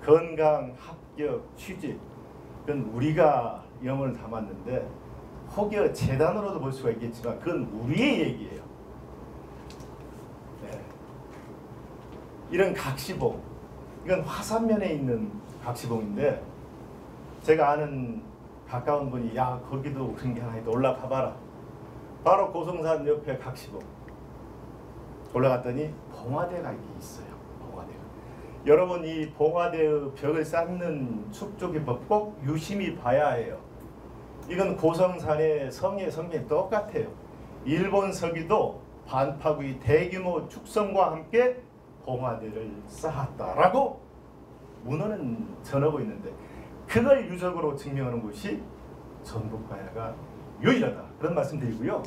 건강, 합격, 취직, 그건 우리가 염원을 담았는데 혹여 재단으로도 볼 수가 있겠지만 그건 우리의 얘기예요. 네. 이런 각시봉, 이건 화산면에 있는 각시봉인데 제가 아는 가까운 분이 야 거기도 그런 게 하나 있다 올라가봐라. 바로 고성산 옆에 각시봉 올라갔더니 봉화대가 이게 있어요. 봉화대가. 여러분 이 봉화대의 벽을 쌓는 축조기법 꼭 유심히 봐야 해요. 이건 고성산의 성의 성격이 똑같아요. 일본 서기도 반파구의 대규모 축성과 함께 봉화대를 쌓았다라고 문헌은 전하고 있는데 그걸 유적으로 증명하는 것이 전북가야가 유일하다 그런 말씀드리고요.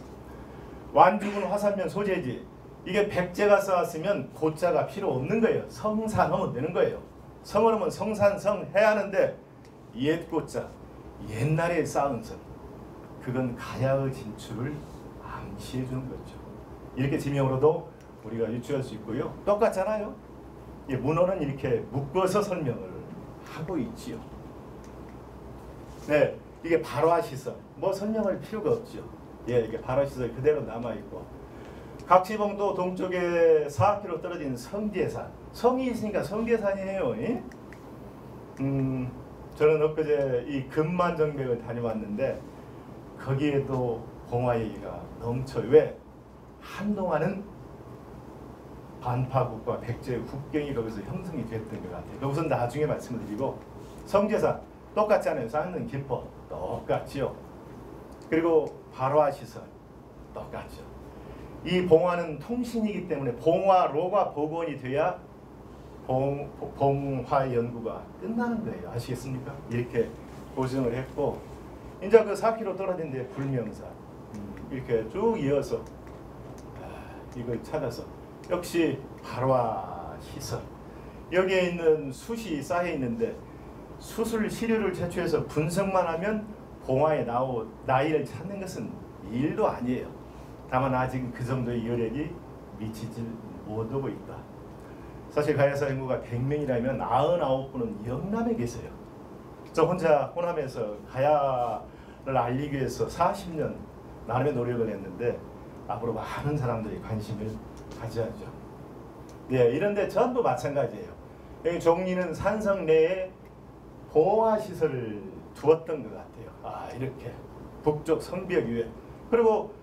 완죽은 화산면 소재지 이게 백제가 쌓았으면 고자가 필요 없는 거예요. 성산하면 되는 거예요. 성을 하면 성산성 해야 하는데 옛 고자 옛날에 쌓은 성 그건 가야의 진출을 암시해 주는 거죠. 이렇게 지명으로도 우리가 유추할 수 있고요. 똑같잖아요. 문헌은 이렇게 묶어서 설명을 하고 있지요. 네, 이게 발화시설. 뭐 설명할 필요가 없죠. 예, 이게 발화시설 그대로 남아 있고. 각시봉도 동쪽에 4km 떨어진 성계산. 성이 있으니까 성계산이에요. 예? 저는 엊그제 이 금만정백을 다녀왔는데 거기에도 봉화 얘기가 넘쳐요. 왜? 한동안은 반파국과 백제의 국경이 거기서 형성이 됐던 것 같아요. 우선 나중에 말씀을 드리고 성계산 똑같지 않아요. 쌓는 기법 똑같지요. 그리고 발화시설 똑같죠. 이 봉화는 통신이기 때문에 봉화로가 복원이 돼야 봉화 연구가 끝나는 거예요. 아시겠습니까? 이렇게 고정을 했고 이제 그 4km 떨어진 데 불명산 이렇게 쭉 이어서 이걸 찾아서 역시 발화시설 여기에 있는 숯이 쌓여 있는데 숯을 시료를 채취해서 분석만 하면 봉화의 나이를 찾는 것은 일도 아니에요. 다만 아직 그 정도의 여력이 미치질 못하고 있다. 사실 가야사 인구가 100명이라면 99분은 영남에 계세요. 저 혼자 호남에서 가야를 알리기 위해서 40년 나름의 노력을 했는데 앞으로 많은 사람들이 관심을 가져야죠. 네, 이런데 전부 마찬가지예요. 여기 종리는 산성 내에 봉화 시설을 두었던 것 같아요. 이렇게 북쪽 성벽 위에. 그리고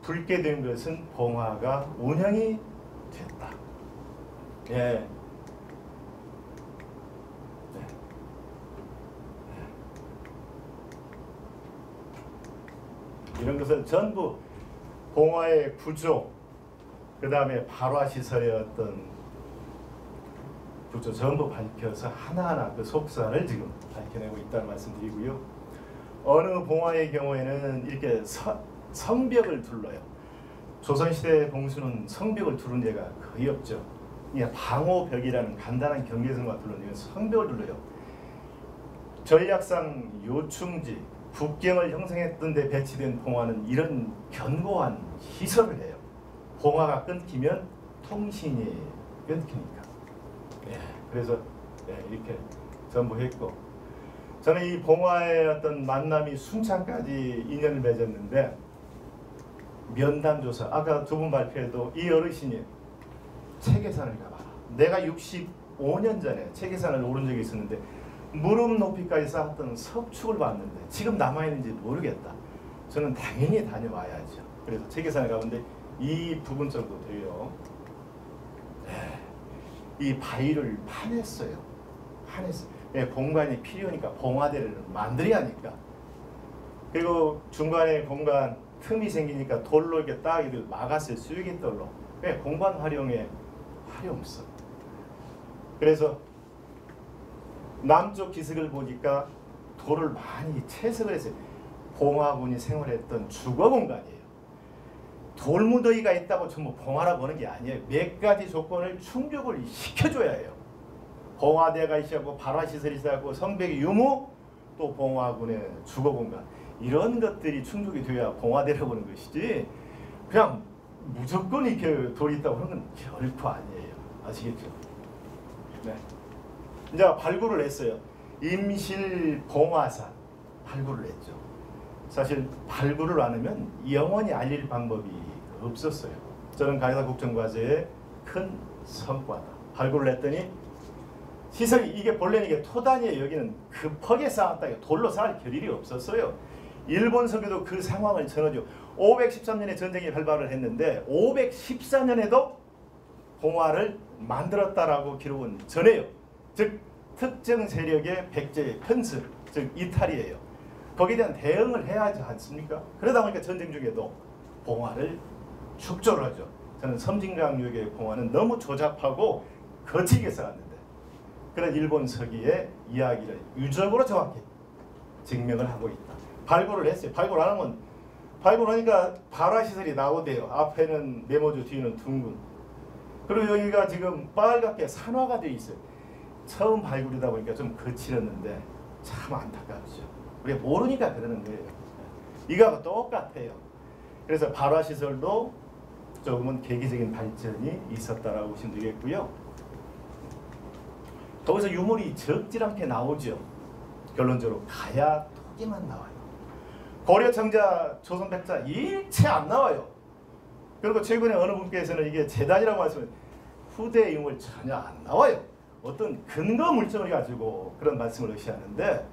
붉게 된 것은 봉화가 운영이 됐다. 예. 네. 이런 것은 전부 봉화의 구조, 그 다음에 발화시설의 어떤 구조 전부 밝혀서 하나하나 그 속사를 지금 밝혀내고 있다는 말씀드리고요. 어느 봉화의 경우에는 이렇게 성벽을 둘러요. 조선시대 봉수는 성벽을 두른 데가 거의 없죠. 방호벽이라는 간단한 경계선과 둘러내는 성벽을 둘러요. 전략상 요충지, 국경을 형성했던 데 배치된 봉화는 이런 견고한 시설을 해요. 봉화가 끊기면 통신이 끊기니까. 그래서 이렇게 전부 했고 저는 이 봉화의 어떤 만남이 순창까지 인연을 맺었는데 면담조사 아까 두 분 발표에도 이 어르신이 체계산을 가봐라. 내가 65년 전에 체계산을 오른 적이 있었는데 무릎 높이까지 쌓았던 석축을 봤는데 지금 남아있는지 모르겠다. 저는 당연히 다녀와야죠. 그래서 체계산을 가는데 이 부분 정도 돼요. 이 바위를 파냈어요. 파냈어요. 공간이 필요하니까 봉화대를 만들어야 하니까. 그리고 중간에 공간 틈이 생기니까 돌로 이렇게 딱 이를 막았어요. 수유기돌로. 공간 활용에 활용성. 그래서 남쪽 기슭을 보니까 돌을 많이 채석을 했어요. 봉화군이 생활했던 주거 공간이에요. 돌무더기가 있다고 전부 봉화라 보는 게 아니에요. 몇 가지 조건을 충족을 시켜줘야 해요. 봉화대가 있었고 발화시설이 있었고 성벽의 유무 또 봉화군의 주거 공간 이런 것들이 충족이 돼야 봉화대라고 하는 것이지 그냥 무조건 이렇게 돌이 있다고 하는 건 결코 아니에요. 아시겠죠? 네. 이제 발굴을 했어요. 임실 봉화산 발굴을 했죠. 사실 발굴을 안 하면 영원히 알릴 방법이 없었어요. 저는 가야사 국정과제의 큰 성과다. 발굴을 했더니 시설이 이게 본래는 이게 토단이에요. 여기는 급하게 쌓았다. 돌로 쌓을 겨를이 없었어요. 일본 서기도 그 상황을 전하죠. 513년에 전쟁이 발발을 했는데 514년에도 봉화를 만들었다라고 기록은 전해요. 즉 특정 세력의 백제 편습, 즉 이탈이에요. 거기에 대한 대응을 해야 하지 않습니까? 그러다 보니까 전쟁 중에도 봉화를 축조를 하죠. 저는 섬진강역의 봉화는 너무 조잡하고 거칠게 쌓았는데 그런 일본 서기의 이야기를 유적으로 정확히 증명을 하고 있다. 발굴을 했어요. 발굴 안 하면 발굴하니까 발화시설이 나오대요. 앞에는 네모주, 뒤에는 둥근. 그리고 여기가 지금 빨갛게 산화가 되어 있어요. 처음 발굴이다 보니까 좀 거칠었는데 참 안타깝죠. 우리가 모르니까 그러는 거예요. 이거하고 똑같아요. 그래서 발화시설도 조금은 계기적인 발전이 있었다라고 보시면 되겠고요. 거기서 유물이 적지 않게 나오죠. 결론적으로 가야 토기만 나와요. 고려 청자, 조선 백자 일체 안 나와요. 그리고 최근에 어느 분께서는 이게 재단이라고 말씀을 후대 유물 전혀 안 나와요. 어떤 근거 물증을 가지고 그런 말씀을 하시는데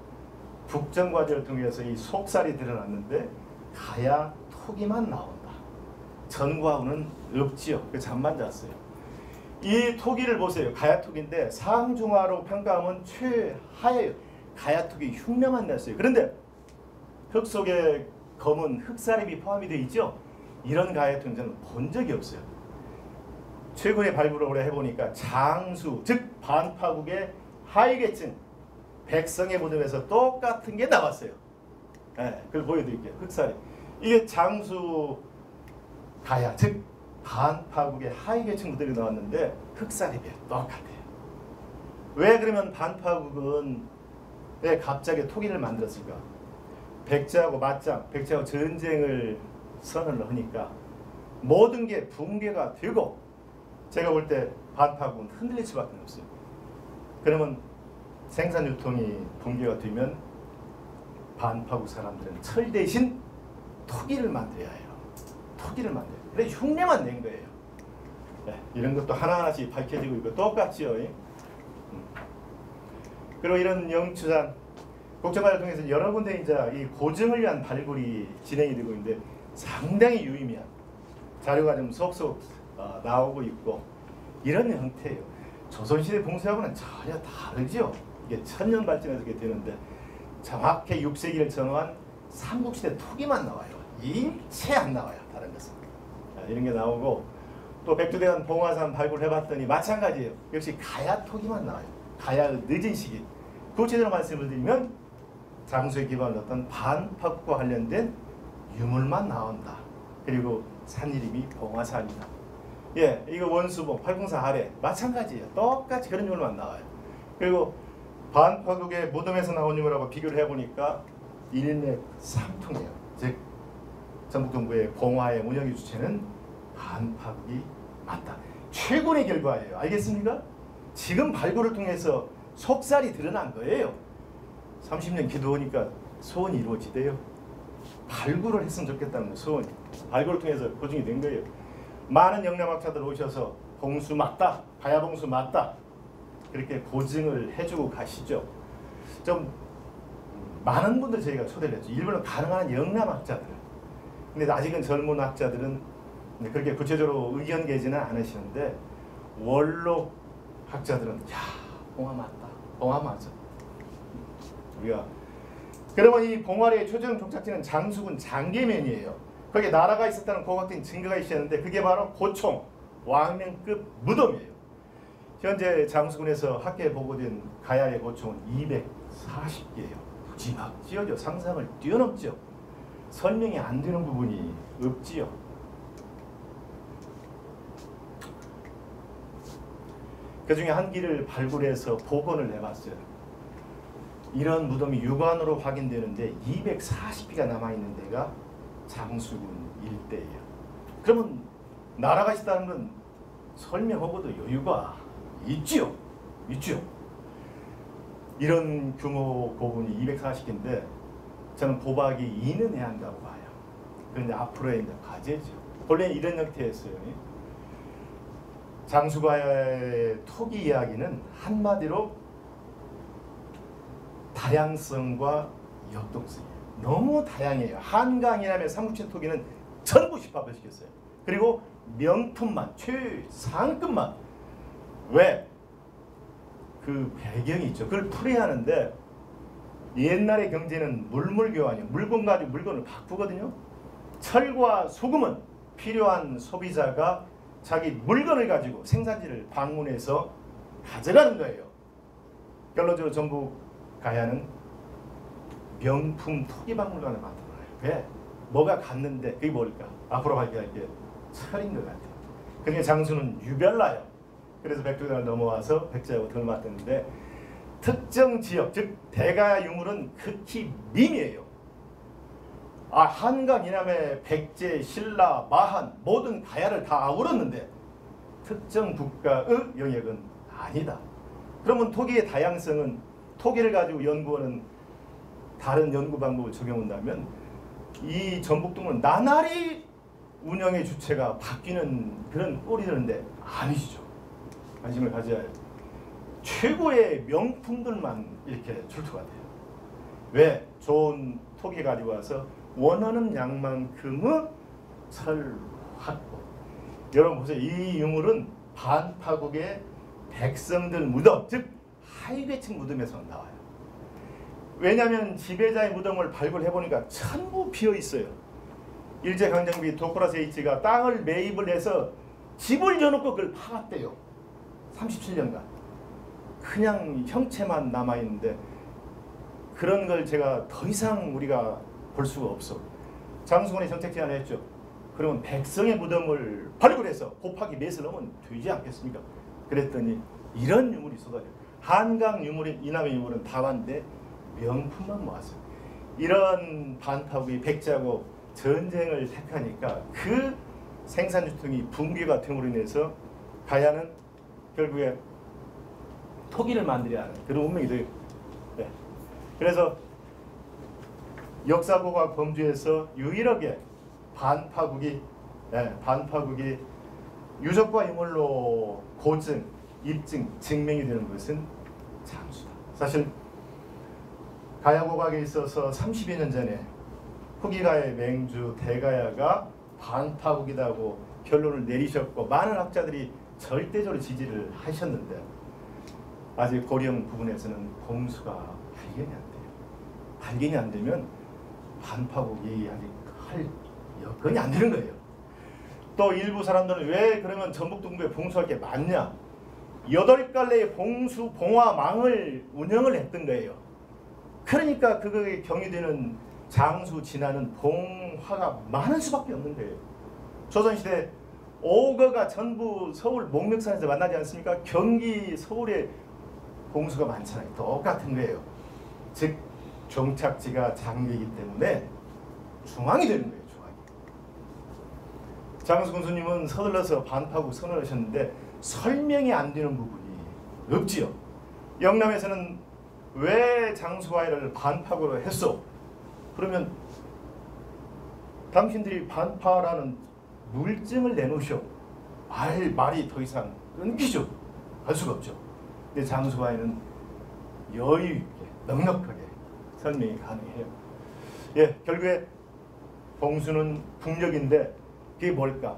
국정과제를 통해서 이 속살이 드러났는데 가야 토기만 나온다. 전과후는 없지요. 그 잠만 잤어요. 이 토기를 보세요. 가야토기인데 상중하로 평가하면 최하예요. 가야토기 흉내만 냈어요. 그런데 흙 속에 검은 흑사립이 포함이 되어 있죠. 이런 가야토기는 저는 본 적이 없어요. 최근에 발굴을 오래 해보니까 장수, 즉 반파국의 하위계층 백성의 무덤에서 똑같은 게 나왔어요. 네, 그걸 보여드릴게요. 흑사립. 이게 장수 가야, 즉 반파국의 하위계층들이 나왔는데 흑사립이에요. 똑같아요. 왜 그러면 반파국은 왜 갑자기 토기를 만들었을까? 백제하고 맞짱, 백제하고 전쟁을 선언을 하니까 모든 게 붕괴가 되고 제가 볼 때 반파국은 흔들릴 수밖에 없어요. 그러면 생산 유통이 붕괴가 되면 반파국 사람들은 철 대신 토기를 만들어야 해요. 토기를 만들어요. 그래 흉내만 낸 거예요. 네, 이런 것도 하나하나씩 밝혀지고 있고 똑같지요. 그리고 이런 영추산 국정과제를 통해서 여러 군데 이제 이 고증을 위한 발굴이 진행이 되고 있는데 상당히 유의미한 자료가 좀 속속 나오고 있고 이런 형태예요. 조선시대 봉수하고는 전혀 다르죠. 이게 천년 발전해서 이렇게 되는데 정확히 6세기를 정한 삼국시대 토기만 나와요. 일체 안 나와요. 다른 것은. 이런 게 나오고 또 백두대간 봉화산 발굴해봤더니 마찬가지예요. 역시 가야 토기만 나와요. 가야의 늦은 시기. 구체적으로 말씀을 드리면 장수에 기반한 어떤 반파국과 관련된 유물만 나온다. 그리고 산 이름이 봉화산이다. 예, 이거 원수봉, 팔궁사 아래 마찬가지예요. 똑같이 그런 유물만 나와요. 그리고 반파국의 무덤에서 나온 유물하고 비교를 해보니까 일맥상통해요. 즉 전북동부의 봉화의 운영의 주체는 반파국이 맞다. 최고의 결과예요. 알겠습니까? 지금 발굴을 통해서 속살이 드러난 거예요. 30년 기도하니까 소원이 이루어지대요. 발굴을 했으면 좋겠다는 소원이. 발굴을 통해서 고증이 된 거예요. 많은 영남학자들 오셔서 봉수 맞다, 가야봉수 맞다 그렇게 고증을 해주고 가시죠. 좀 많은 분들 저희가 초대를 했죠. 일부러 가능한 영남학자들. 근데 아직은 젊은 학자들은 그렇게 구체적으로 의견 개진은 않으시는데 원록 학자들은 야 봉화 맞다, 봉화 맞아. 우리가 그러면 이 봉화의 초정 종착지는 장수군 장계면이에요. 거기에 나라가 있었다는 고각된 증거가 있었는데 그게 바로 고총 왕명급 무덤이에요. 현재 장수군에서 학계에 보고된 가야의 고총은 240개예요. 무지막지어죠. 상상을 뛰어넘죠. 설명이 안 되는 부분이 없지요. 그 중에 한 길을 발굴해서 복원을 해봤어요. 이런 무덤이 육안으로 확인되는데 240개가 남아있는 데가 장수군 일대예요. 그러면 나라가 있다는 건 설명하고도 여유가 있지요. 있죠. 이런 규모 고분이 240개인데 저는 도박이 인은해야 한다고 봐요. 그런데 앞으로의 이제 과제죠. 본래 이런 형태였어요. 장수가의 토기 이야기는 한마디로 다양성과 역동성이에요. 너무 다양해요. 한강이라면 삼국지 토기는 전부 힙합을 시켰어요. 그리고 명품만, 최상급만. 왜? 그 배경이 있죠. 그걸 풀이하는데 옛날의 경제는 물물교환이에요. 물건 가지고 물건을 바꾸거든요. 철과 소금은 필요한 소비자가 자기 물건을 가지고 생산지를 방문해서 가져가는 거예요. 결론적으로 전북 가야는 명품 토기박물관을 만들어요. 왜? 뭐가 갔는데 그게 뭘까? 앞으로 발견할 게 철인 것 같아요. 그중에 장수는 유별나요. 그래서 백두산을 넘어와서 백제하고 덜맞았는데 특정 지역, 즉 대가야 유물은 극히 미미해요. 한강 이남의 백제, 신라, 마한 모든 가야를 다 아우렀는데 특정 국가의 영역은 아니다. 그러면 토기의 다양성은 토기를 가지고 연구하는 다른 연구 방법을 적용한다면 이 전북동은 나날이 운영의 주체가 바뀌는 그런 꼴이 되는데 아니시죠. 관심을 가져야 해요. 최고의 명품들만 이렇게 출토가 돼요. 왜? 좋은 토기 가지고 와서 원하는 양만큼의 철 확보. 여러분 보세요. 이 유물은 반파국의 백성들 무덤, 즉 하위계층 무덤에서 나와요. 왜냐하면 지배자의 무덤을 발굴해보니까 전부 비어있어요. 일제강점기 도쿠라스 H가 땅을 매입을 해서 집을 지어놓고 그걸 파갔대요. 37년간. 그냥 형체만 남아있는데 그런 걸 제가 더 이상 우리가 볼 수가 없어. 장수건이 정책 제안을 했죠. 그러면 백성의 무덤을 발굴해서 곱하기 몇을 넣으면 되지 않겠습니까? 그랬더니 이런 유물이 쏟아져요. 한강 유물인 이남의 유물은 다반데 명품만 모았어요. 이런 반파국이 백제하고 전쟁을 택하니까 그 생산유통이 붕괴가 됨으로 인해서 가야는 결국에 토기를 만들어야 하는 그런 운명이 돼요. 네. 그래서 역사고가 범주에서 유일하게 반파국이 유적과 유물로 고증, 입증, 증명이 되는 것은 장수다. 사실 가야고각에 있어서 30여 년 전에 후기가의 맹주 대가야가 반파국이라고 결론을 내리셨고 많은 학자들이 절대적으로 지지를 하셨는데 아직 고령 부분에서는 공수가 발견이 안 돼요. 발견이 안 되면 반파국이 아직 할 여건이 안 되는 거예요. 또 일부 사람들은 왜 그러면 전북동부에 봉수할 게 많냐? 8갈래의 봉수 봉화망을 운영을 했던 거예요. 그러니까 그거에 경유되는 장수 진화는 봉화가 많을 수밖에 없는 거예요. 조선시대 오거가 전부 서울 목멱산에서 만나지 않습니까? 경기 서울에 봉수가 많잖아요. 똑같은 거예요. 즉 종착지가 장기이기 때문에 중앙이 되는 거예요. 중앙이. 장수 군수님은 서둘러서 반파국 선언을 하셨는데 설명이 안 되는 부분이 없지요. 영남에서는 왜 장수가야를 반파국으로 했어? 그러면 당신들이 반파라는 물증을 내놓으셔. 말이 더 이상 끊기죠. 할 수가 없죠. 근데 장수가야는 여유 있게 넉넉하게 설명이 가능해요. 예, 결국에 봉수는 국력인데 그게 뭘까?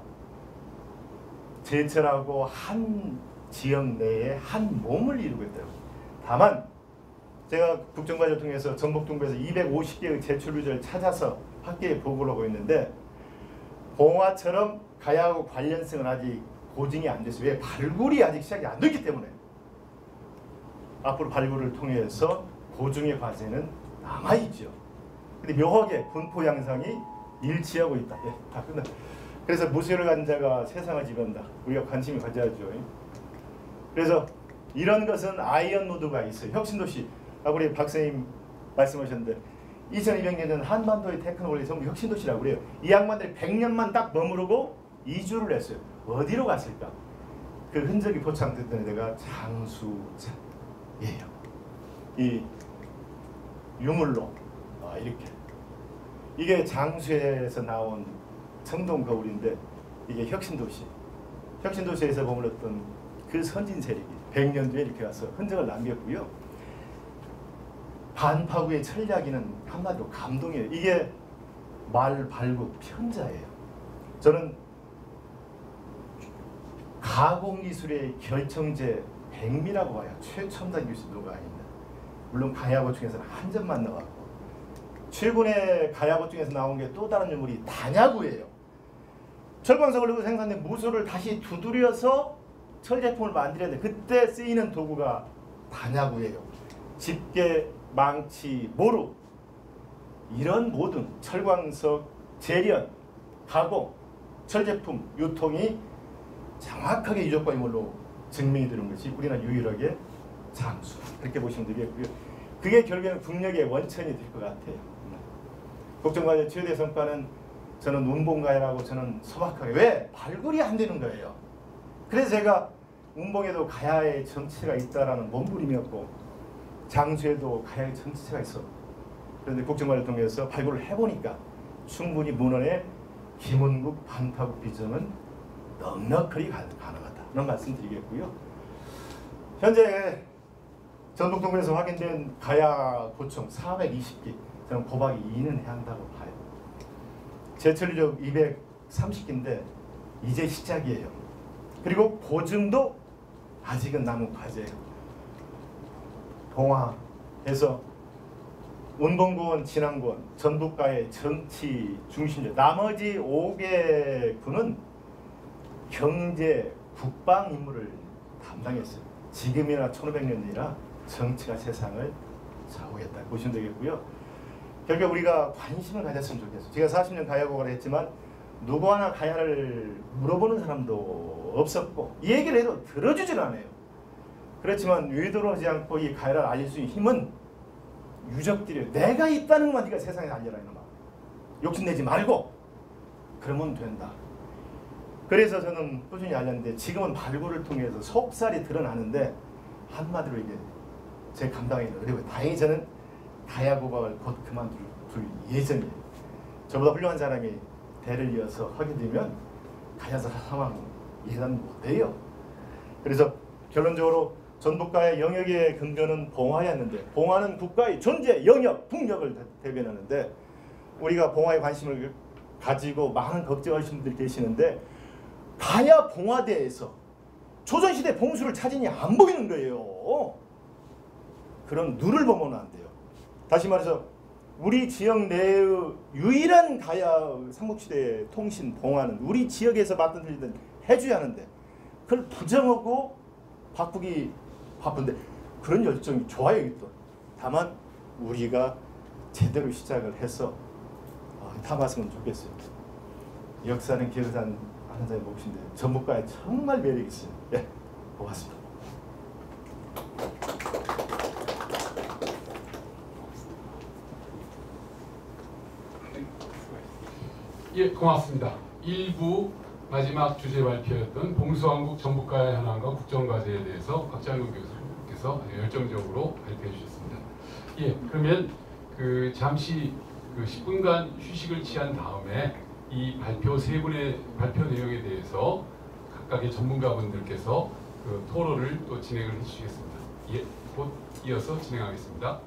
제철하고 한 지역 내에 한 몸을 이루고 있다고. 다만 제가 국정과제를 통해서 전북동부에서 250개의 제출류를 찾아서 학계에 보고를 하고 있는데 봉화처럼 가야하고 관련성은 아직 고증이 안 됐어요. 왜? 발굴이 아직 시작이 안 됐기 때문에. 앞으로 발굴을 통해서 고증의 과제는 남아있죠. 근데 묘하게 분포 양상이 일치하고 있다. 예, 다 끝나. 그래서 무쇠를 간 자가 세상을 지배한다. 우리가 관심을 가져야죠. 그래서 이런 것은 아이언 노드가 있어요. 혁신도시. 우리 박사님 말씀하셨는데 2200년 전 한반도의 테크놀로지 전부 혁신도시라고 그래요. 이 양반들이 100년만 딱 머무르고 이주를 했어요. 어디로 갔을까? 그 흔적이 포착됐던 데가 장수자예요. 이 유물로 이렇게 이게 장수에서 나온 청동 거울인데 이게 혁신도시. 혁신도시에서 머물렀던 그 선진 세력이 100년 뒤에 이렇게 와서 흔적을 남겼고요. 반파구의 철리하기는 한마디로 감동이에요. 이게 말 발굽 편자예요. 저는 가공기술의 결정제 백미라고 봐요. 최첨단 기술 누가 아닙니다. 물론 가야고 중에서는 한 점만 나왔고, 최근에 가야고 중에서 나온 게 또 다른 유물이 단야구예요. 철광석을 넣고 생산된 무소를 다시 두드려서 철 제품을 만들었는데 그때 쓰이는 도구가 단야구예요. 집게, 망치, 모루 이런 모든 철광석 재련, 가공, 철 제품 유통이 정확하게 유적과 유물로 증명이 되는 것이 우리나라 유일하게 장수, 그렇게 보시면 되겠고요. 그게 결국에는 국력의 원천이 될 것 같아요. 국정과제 최대 성과는 저는 운봉가야라고 저는 소박하게, 왜? 발굴이 안 되는 거예요. 그래서 제가 운봉에도 가야의 정치가 있다라는 몸부림이었고 장수에도 가야의 정치가 있어. 그런데 국정과제를 통해서 발굴을 해보니까 충분히 문헌의 김은국 반파국 비전은 넉넉하게 가능하다. 그런 말씀 드리겠고요. 현재 전북동문에서 확인된 가야 고총 420기, 저는 고박이 2는 해야 한다고 봐요. 제철리적 230기인데 이제 시작이에요. 그리고 고증도 아직은 남은 과제예요. 봉화에서 운봉군, 진안군, 전북가의 정치 중심제, 나머지 5개 군은 경제, 국방 임무를 담당했어요. 지금이나 1500년이나 정치가 세상을 좌우했다 보시면 되겠고요. 결국 우리가 관심을 가졌으면 좋겠어요. 제가 40년 가야고를 했지만 누구 하나 가야를 물어보는 사람도 없었고 이 얘기를 해도 들어주질 않아요. 그렇지만 외도하지 않고 이 가야를 알릴 수 있는 힘은 유적들이에요. 내가 있다는 것만 네가 세상에 알려라 이놈아. 욕심내지 말고 그러면 된다. 그래서 저는 꾸준히 알렸는데 지금은 발굴을 통해서 속살이 드러나는데 한마디로 이게 제 감당이 어려워요. 다행히 저는 가야고박을 곧 그만둘 예정이에요. 저보다 훌륭한 사람이 대를 이어서 하게 되면 가야사 상황 예단 못해요. 그래서 결론적으로 전북가의 영역의 근거는 봉화였는데 봉화는 국가의 존재, 영역, 국력을 대변하는데 우리가 봉화에 관심을 가지고 많은 걱정하시는 분들이 계시는데 가야 봉화대에서 조선시대 봉수를 찾으니 안 보이는 거예요. 그럼 누를 보면 안 돼요. 다시 말해서 우리 지역 내의 유일한 가야 삼국시대 통신 봉화는 우리 지역에서 맡은 일을 해줘야 하는데 그걸 부정하고 바꾸기 바쁜데 그런 열정이 좋아요. 또 다만 우리가 제대로 시작을 해서 타봤으면 좋겠어요. 역사는 기억을 하는 자의 몫인데 전북가에 정말 매력이 있어요. 예, 고맙습니다. 예, 고맙습니다. 1부 마지막 주제 발표였던 봉수왕국 전북가야 현황과 국정과제에 대해서 박장군 교수께서 아주 열정적으로 발표해 주셨습니다. 예, 그러면 잠시 10분간 휴식을 취한 다음에 이 발표 세 분의 발표 내용에 대해서 각각의 전문가분들께서 토론을 또 진행을 해주시겠습니다. 예, 곧 이어서 진행하겠습니다.